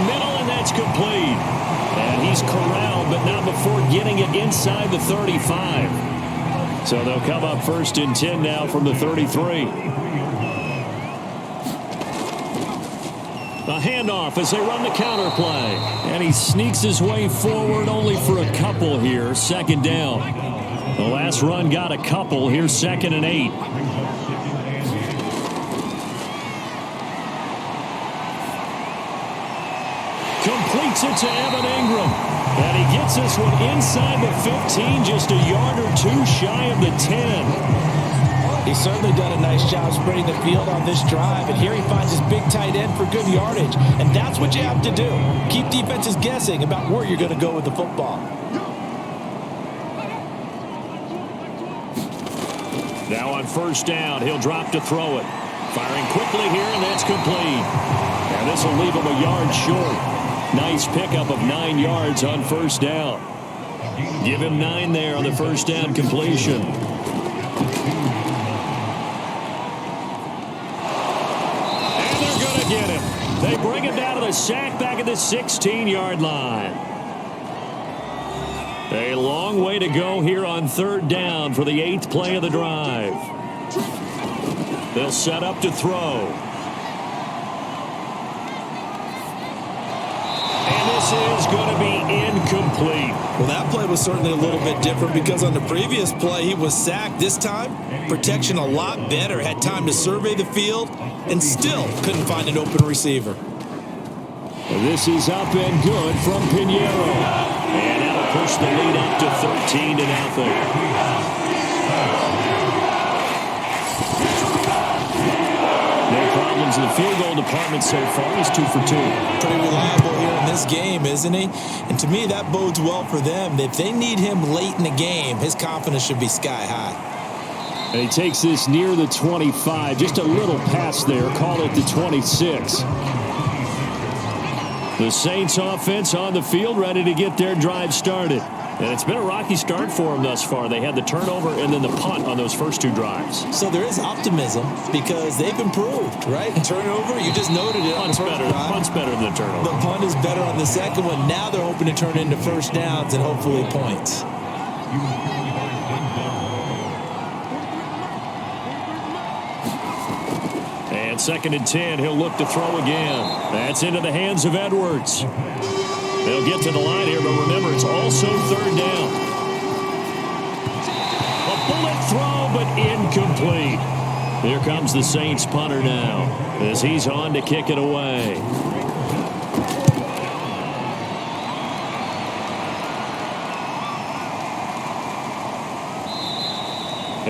S4: middle, and that's complete. And he's corralled, but not before getting it inside the 35. So they'll come up 1st and 10 now from the 33. A handoff as they run the counter play. And he sneaks his way forward only for a couple here. 2nd down. The last run got a couple. Here's 2nd and 8. Completes it to Evan Ingram. And he gets this one inside the 15, just a yard or two shy of the 10.
S3: He's certainly done a nice job spreading the field on this drive, and here he finds his big tight end for good yardage. And that's what you have to do. Keep defenses guessing about where you're going to go with the football.
S4: Now on 1st down, he'll drop to throw it. Firing quickly here, and that's complete. And this will leave him a yard short. Nice pickup of 9 yards on 1st down. Give him 9 there on the 1st down completion. And they're going to get him. They bring him down to the sack back at the 16-yard line. A long way to go here on 3rd down for the 8th play of the drive. They'll set up to throw. And this is going to be incomplete.
S3: Well, that play was certainly a little bit different because on the previous play, he was sacked. This time, protection a lot better. Had time to survey the field and still couldn't find an open receiver.
S4: This is up and good from Pinheiro. And that'll push the lead up to 13-0. No problems in the field goal department so far. He's 2 for 2.
S3: Pretty reliable here in this game, isn't he? And to me, that bodes well for them. If they need him late in the game, his confidence should be sky high.
S4: And he takes this near the 25. Just a little pass there. Call it the 26. The Saints offense on the field, ready to get their drive started. And it's been a rocky start for them thus far. They had the turnover and then the punt on those first 2 drives.
S3: So there is optimism because they've improved, right? Turnover, you just noted it on the first drive.
S4: Punt's better than the turnover.
S3: The punt is better on the second one. Now they're hoping to turn into 1st downs and hopefully points.
S4: And 2nd and 10, he'll look to throw again. That's into the hands of Edwards. They'll get to the line here, but remember, it's also 3rd down. A bullet throw, but incomplete. Here comes the Saints punter now as he's on to kick it away.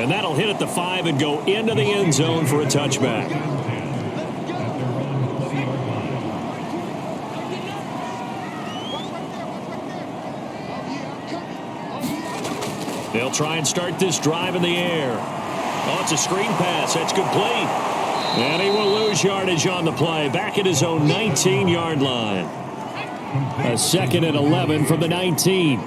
S4: And that'll hit at the 5 and go into the end zone for a touchback. They'll try and start this drive in the air. Oh, it's a screen pass. That's complete. And he will lose yardage on the play. Back at his own 19-yard line. A 2nd and 11 from the 19.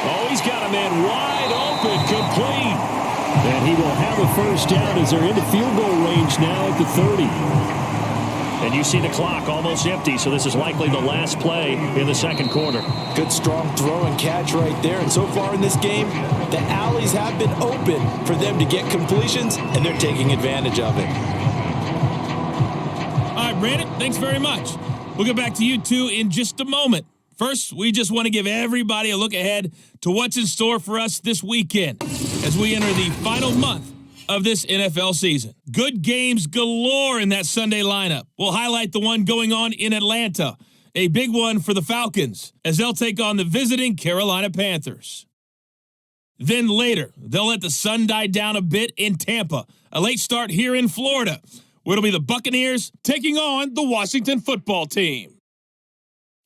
S4: Oh, he's got a man wide open, complete. And he will have a 1st down as they're into field goal range now at the 30. And you see the clock almost empty, so this is likely the last play in the 2nd quarter.
S3: Good strong throw and catch right there. And so far in this game, the alleys have been open for them to get completions, and they're taking advantage of it.
S5: All right, Brandon, thanks very much. We'll get back to you two in just a moment. First, we just want to give everybody a look ahead to what's in store for us this weekend as we enter the final month of this NFL season. Good games galore in that Sunday lineup. We'll highlight the one going on in Atlanta, a big one for the Falcons as they'll take on the visiting Carolina Panthers. Then later, they'll let the sun die down a bit in Tampa, a late start here in Florida, where it'll be the Buccaneers taking on the Washington football team.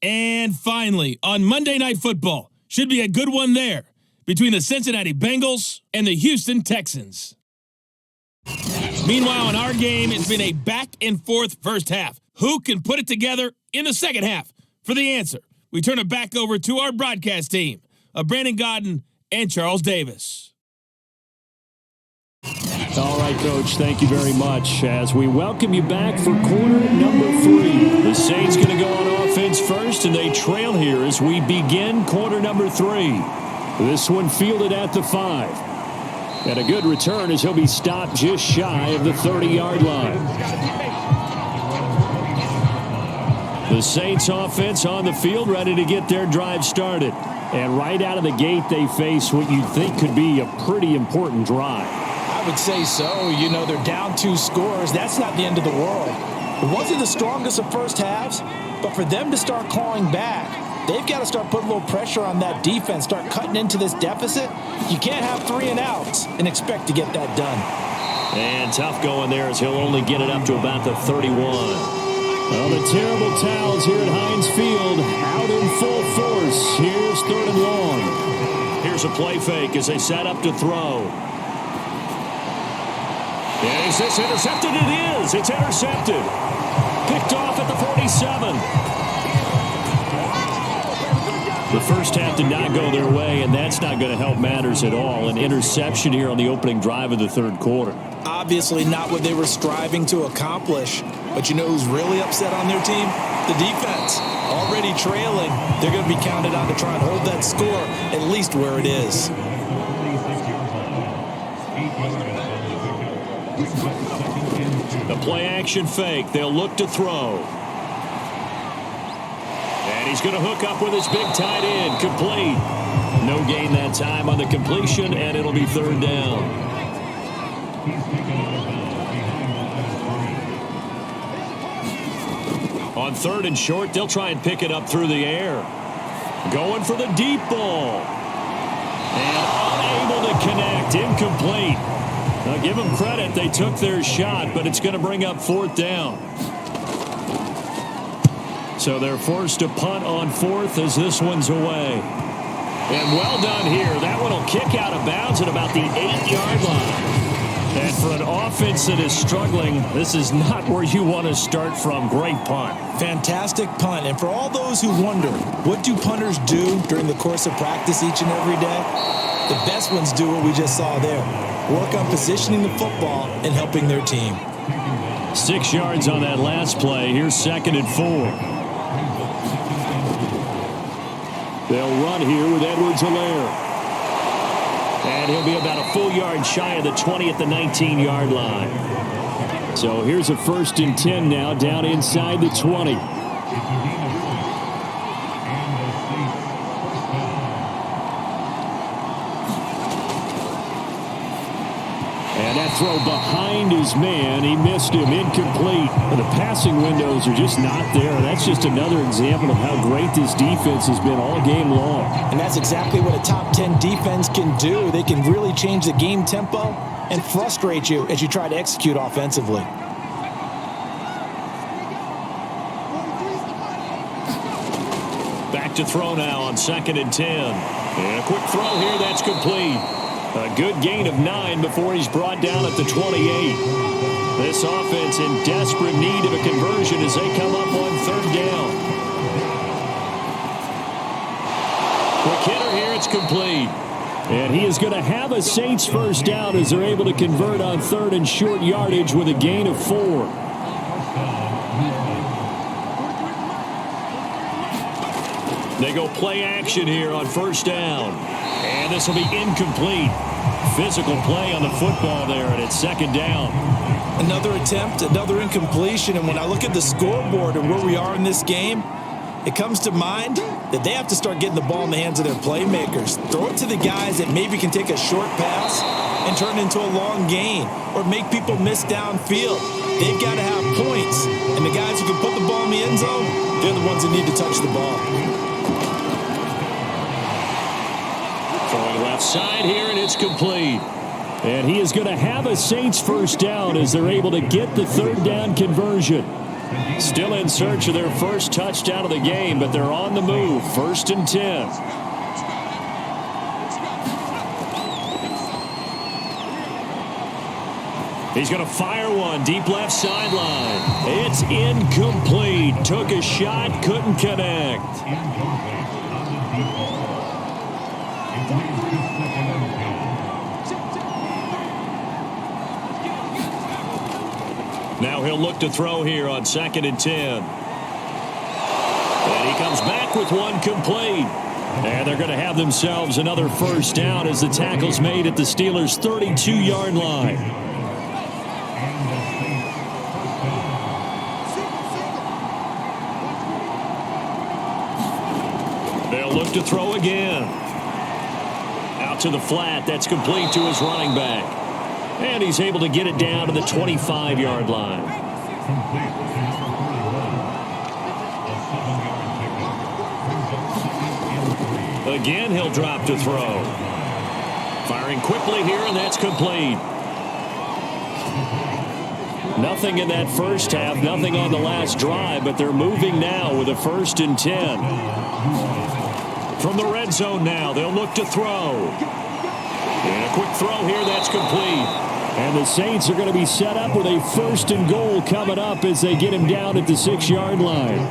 S5: And finally, on Monday Night Football, should be a good one there between the Cincinnati Bengals and the Houston Texans. Meanwhile, in our game, it's been a back-and-forth first half. Who can put it together in the second half? For the answer, we turn it back over to our broadcast team of Brandon Godden and Charles Davis.
S2: All right, Coach, thank you very much. As we welcome you back for quarter number 3. The Saints going to go on offense first, and they trail here as we begin quarter number 3. This one fielded at the 5. And a good return as he'll be stopped just shy of the 30-yard line. The Saints offense on the field, ready to get their drive started. And right out of the gate, they face what you'd think could be a pretty important drive.
S3: I would say so. You know, they're down 2 scores. That's not the end of the world. It wasn't the strongest of first halves, but for them to start clawing back, they've got to start putting a little pressure on that defense, start cutting into this deficit. You can't have 3 and outs and expect to get that done.
S2: And tough going there as he'll only get it up to about the 31. Well, the terrible towels here at Heinz Field out in full force. Here's 3rd and long. Here's a play fake as they set up to throw. And is this intercepted? It is. It's intercepted. Picked off at the 47. The first half did not go their way, and that's not going to help matters at all. An interception here on the opening drive of the 3rd quarter.
S3: Obviously not what they were striving to accomplish. But you know who's really upset on their team? The defense. Already trailing. They're going to be counted on to try and hold that score at least where it is.
S2: The play action fake. They'll look to throw. And he's going to hook up with his big tight end. Complete. No gain that time on the completion, and it'll be 3rd down. On 3rd and short, they'll try and pick it up through the air. Going for the deep ball. And unable to connect. Incomplete. Now, give them credit. They took their shot, but it's going to bring up 4th down. So they're forced to punt on 4th as this one's away. And well done here. That one will kick out of bounds at about the 8-yard line. And for an offense that is struggling, this is not where you want to start from. Great punt.
S3: Fantastic punt. And for all those who wonder, what do punters do during the course of practice each and every day? The best ones do what we just saw there. Work on positioning the football and helping their team.
S2: 6 yards on that last play. Here's 2nd and 4. They'll run here with Edwards-Helaire. And he'll be about a full yard shy of the 20 at the 19-yard line. So here's a 1st and 10 now down inside the 20. And that throw behind his man, he missed him, incomplete. But the passing windows are just not there. That's just another example of how great this defense has been all game long.
S3: And that's exactly what a top 10 defense can do. They can really change the game tempo and frustrate you as you try to execute offensively.
S2: Back to throw now on 2nd and 10. And a quick throw here, that's complete. A good gain of 9 before he's brought down at the 28. This offense in desperate need of a conversion as they come up on 3rd down. Quick hitter here, it's complete. And he is going to have a Saints 1st down as they're able to convert on 3rd and short yardage with a gain of 4. They go play action here on 1st down. And this will be incomplete. Physical play on the football there, and it's 2nd down.
S3: Another attempt, another incompletion, and when I look at the scoreboard and where we are in this game, it comes to mind that they have to start getting the ball in the hands of their playmakers. Throw it to the guys that maybe can take a short pass and turn it into a long gain or make people miss downfield. They've got to have points, and the guys who can put the ball in the end zone, they're the ones that need to touch the ball.
S2: Throwing left side here, and it's complete. And he is going to have a Saints 1st down as they're able to get the 3rd down conversion. Still in search of their first touchdown of the game, but they're on the move. 1st and 10.
S4: He's going to fire one deep left sideline. It's incomplete. Took a shot, couldn't connect. Now he'll look to throw here on 2nd and 10. And he comes back with one complete. And they're going to have themselves another first down as the tackle's made at the Steelers' 32-yard line. They'll look to throw again. Out to the flat. That's complete to his running back. And he's able to get it down to the 25-yard line. Again, he'll drop to throw. Firing quickly here, and that's complete. Nothing in that first half, nothing on the last drive, but they're moving now with a 1st and 10. From the red zone now, they'll look to throw. And a quick throw here, that's complete. And the Saints are going to be set up with a 1st and goal coming up as they get him down at the 6-yard line.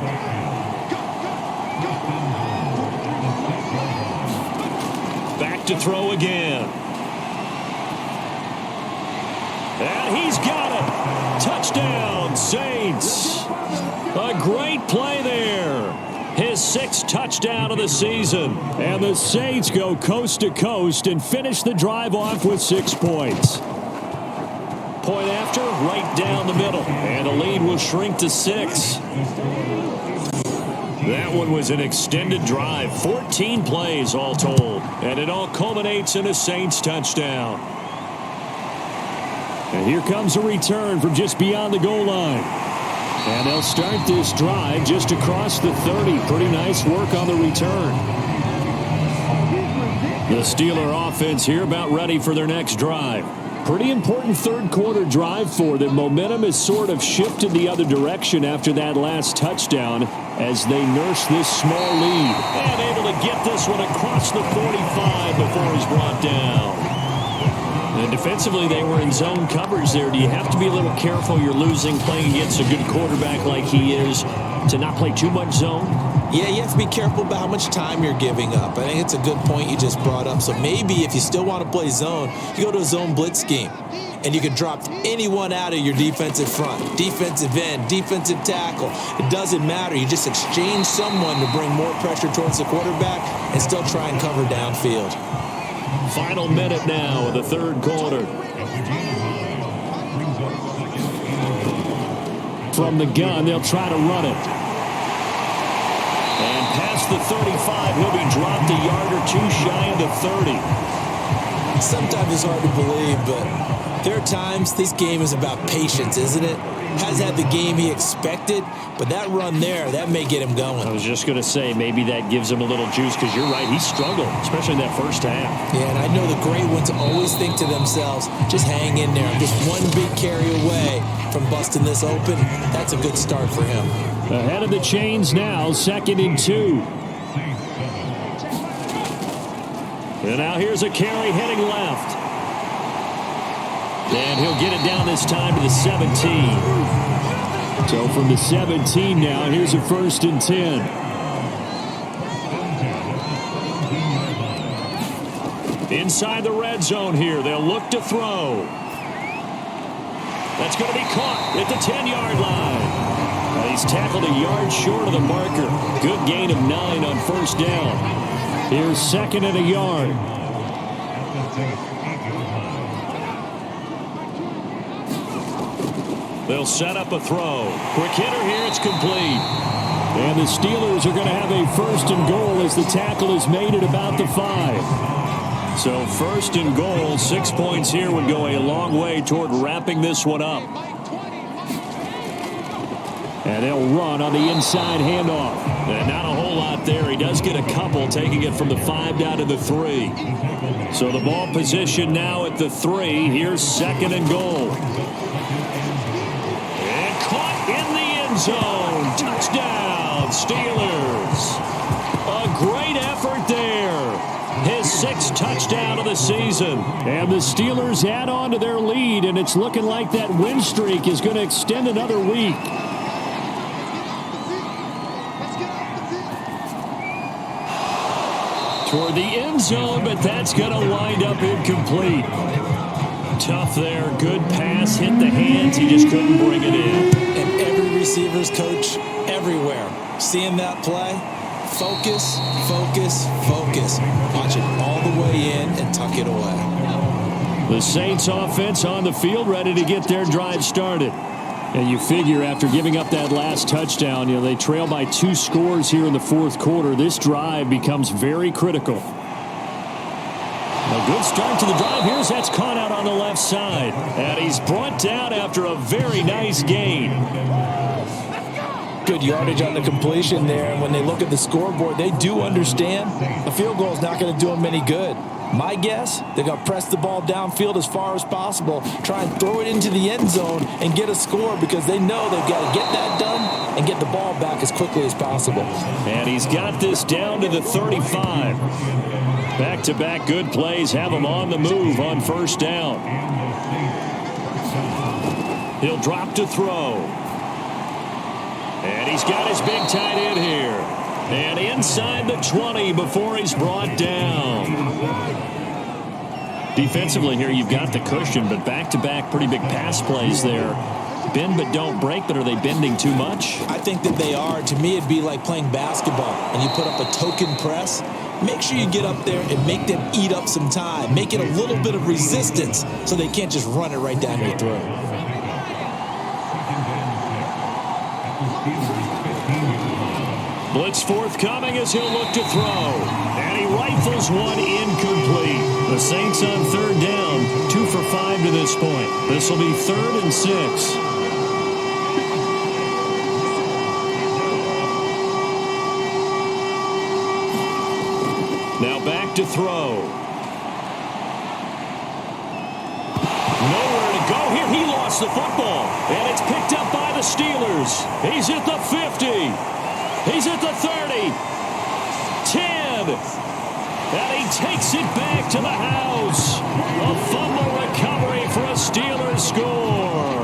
S4: Back to throw again. And he's got it. Touchdown, Saints. A great play there. His 6th touchdown of the season. And the Saints go coast to coast and finish the drive off with 6 points. Point after, right down the middle. And the lead will shrink to 6. That one was an extended drive. 14 plays all told. And it all culminates in a Saints touchdown. And here comes a return from just beyond the goal line. And they'll start this drive just across the 30. Pretty nice work on the return. The Steeler offense here about ready for their next drive. Pretty important third quarter drive for them. Momentum has sort of shifted the other direction after that last touchdown as they nurse this small lead. And able to get this one across the 45 before he's brought down. And defensively, they were in zone coverage there. Do you have to be a little careful? You're losing playing against a good quarterback like he is to not play too much zone?
S3: Yeah, you have to be careful about how much time you're giving up. I think it's a good point you just brought up. So maybe if you still want to play zone, you go to a zone blitz scheme. And you can drop anyone out of your defensive front. Defensive end, defensive tackle. It doesn't matter. You just exchange someone to bring more pressure towards the quarterback and still try and cover downfield.
S4: Final minute now of the third quarter. From the gun, they'll try to run it. And past the 35, he'll be dropped a yard or two shy of the 30.
S3: Sometimes it's hard to believe, but there are times this game is about patience, isn't it? Hasn't had the game he expected, but that run there, that may get him going.
S4: I was just going to say, maybe that gives him a little juice, because you're right, he struggled, especially in that first half.
S3: Yeah, and I know the great ones always think to themselves, just hang in there. Just one big carry away from busting this open. That's a good start for him.
S4: Ahead of the chains now, 2nd and 2. And now here's a carry heading left. And he'll get it down this time to the 17. So from the 17 now, here's a 1st and 10. Inside the red zone here, they'll look to throw. That's going to be caught at the 10-yard line. He's tackled a yard short of the marker. Good gain of 9 on first down. Here's 2nd and a yard. They'll set up a throw. Quick hitter here, it's complete. And the Steelers are going to have a 1st and goal as the tackle is made at about the 5. So 1st and goal, 6 points here would go a long way toward wrapping this one up. And they'll run on the inside handoff. And not a whole lot there. He does get a couple, taking it from the 5 down to the 3. So the ball position now at the 3. Here's 2nd and goal. And caught in the end zone. Touchdown, Steelers. A great effort there. His 6th touchdown of the season. And the Steelers add on to their lead, and it's looking like that win streak is going to extend another week. Toward the end zone, but that's going to wind up incomplete. Tough there. Good pass. Hit the hands. He just couldn't bring it in.
S3: And every receiver's coach everywhere. Seeing that play, focus, focus, focus. Watch it all the way in and tuck it away.
S4: The Saints offense on the field, ready to get their drive started. And you figure after giving up that last touchdown, they trail by 2 scores here in the 4th quarter. This drive becomes very critical. A good start to the drive. Here's that's caught out on the left side. And he's brought down after a very nice gain.
S3: Good yardage on the completion there. And when they look at the scoreboard, they do understand a field goal is not going to do them any good. My guess, they're going to press the ball downfield as far as possible, try and throw it into the end zone and get a score because they know they've got to get that done and get the ball back as quickly as possible.
S4: And he's got this down to the 35. Back-to-back good plays have him on the move on 1st down. He'll drop to throw. And he's got his big tight end here. And inside the 20 before he's brought down. Defensively here, you've got the cushion, but back-to-back pretty big pass plays there. Bend but don't break, but are they bending too much?
S3: I think that they are. To me, it'd be like playing basketball, and you put up a token press. Make sure you get up there and make them eat up some time. Make it a little bit of resistance so they can't just run it right down your throat.
S4: Blitz forthcoming as he'll look to throw. And he rifles one incomplete. The Saints on 3rd down, 2 for 5 to this point. This will be 3rd and 6. Now back to throw. Nowhere to go here. He lost the football. And it's picked up by the Steelers. He's at the 50. He's at the 30, 10, and he takes it back to the house. A fumble recovery for a Steelers score.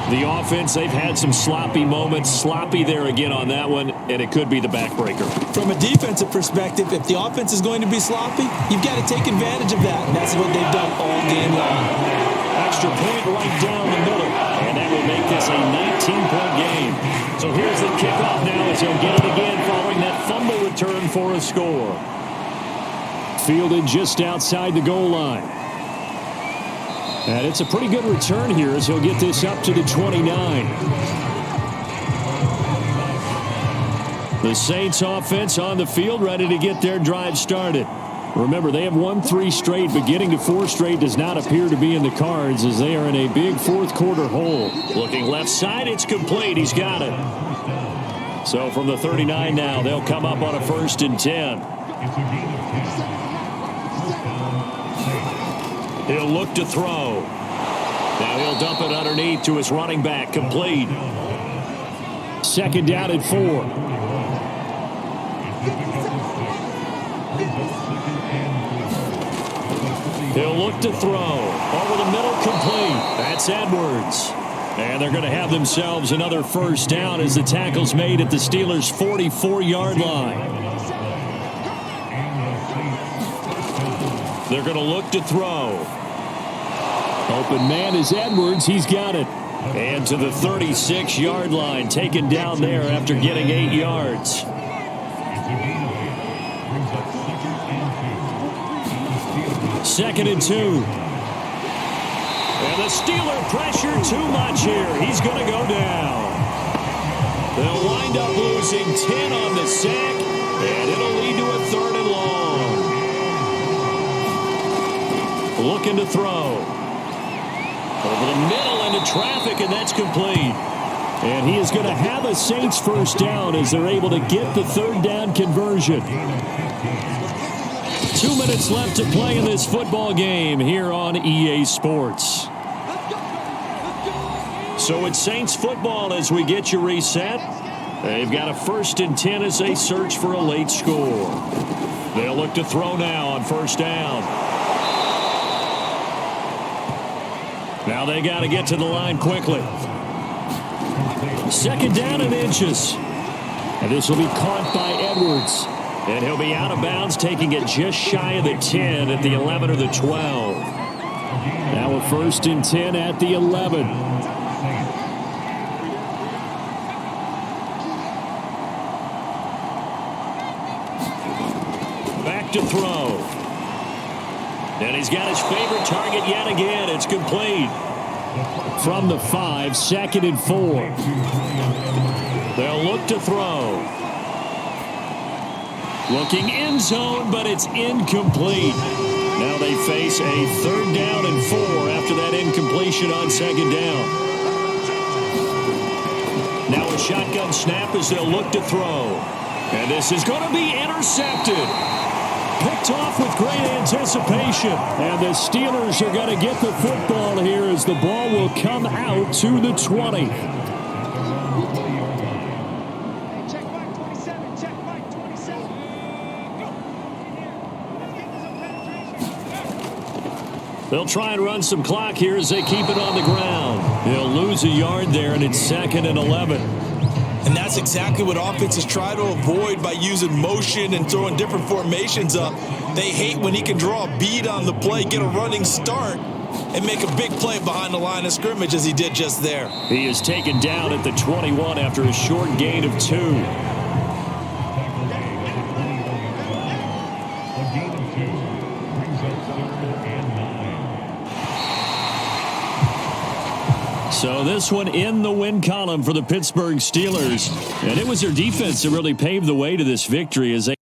S4: The offense, they've had some sloppy moments. Sloppy there again on that one, and it could be the backbreaker.
S3: From a defensive perspective, if the offense is going to be sloppy, you've got to take advantage of that, and that's what they've done all game long.
S4: Extra point right down the middle, and that will make this a 19-point game. So here's the kickoff now as he'll get it again following that fumble return for a score. Fielded just outside the goal line. And it's a pretty good return here as he'll get this up to the 29. The Saints offense on the field ready to get their drive started. Remember, they have won 3 straight, but getting to 4 straight does not appear to be in the cards as they are in a big 4th quarter hole. Looking left side, it's complete. He's got it. So from the 39 now, they'll come up on a 1st and 10. He'll look to throw. Now he'll dump it underneath to his running back, complete. 2nd down and 4. He'll look to throw. Over the middle, complete. That's Edwards. And they're going to have themselves another 1st down as the tackle's made at the Steelers' 44-yard line. They're going to look to throw. Open man is Edwards. He's got it. And to the 36-yard line, taken down there after getting 8 yards. Second and 2. And the Steeler pressure too much here. He's going to go down. They'll wind up losing 10 on the sack, and it'll lead to a 3rd and long. Looking to throw. Over the middle into traffic, and that's complete. And he is going to have a Saints 1st down as they're able to get the 3rd down conversion. 2 minutes left to play in this football game here on EA Sports. So it's Saints football as we get you reset. They've got a 1st and 10 as they search for a late score.
S2: They'll look to throw now on first down. Now they got to get to the line quickly. Second down and inches. And this will be caught by Edwards. And he'll be out of bounds, taking it just shy of the 10 at the 11 or the 12. Now a 1st and 10 at the 11. Back to throw. And he's got his favorite target yet again. It's complete. From the 5, 2nd and 4. They'll look to throw. Looking end zone, but it's incomplete. Now they face a 3rd down and 4 after that incompletion on 2nd down. Now a shotgun snap as they'll look to throw. And this is going to be intercepted. Picked off with great anticipation. And the Steelers are going to get the football here as the ball will come out to the 20.
S6: Check mark 27. Check mark 27.
S2: They'll try and run some clock here as they keep it on the ground. They'll lose a yard there, and it's 2nd and 11.
S3: And that's exactly what offenses try to avoid by using motion and throwing different formations up. They hate when he can draw a bead on the play, get a running start, and make a big play behind the line of scrimmage as he did just there.
S2: He is taken down at the 21 after a short gain of 2. So this one in the win column for the Pittsburgh Steelers. And it was their defense that really paved the way to this victory as they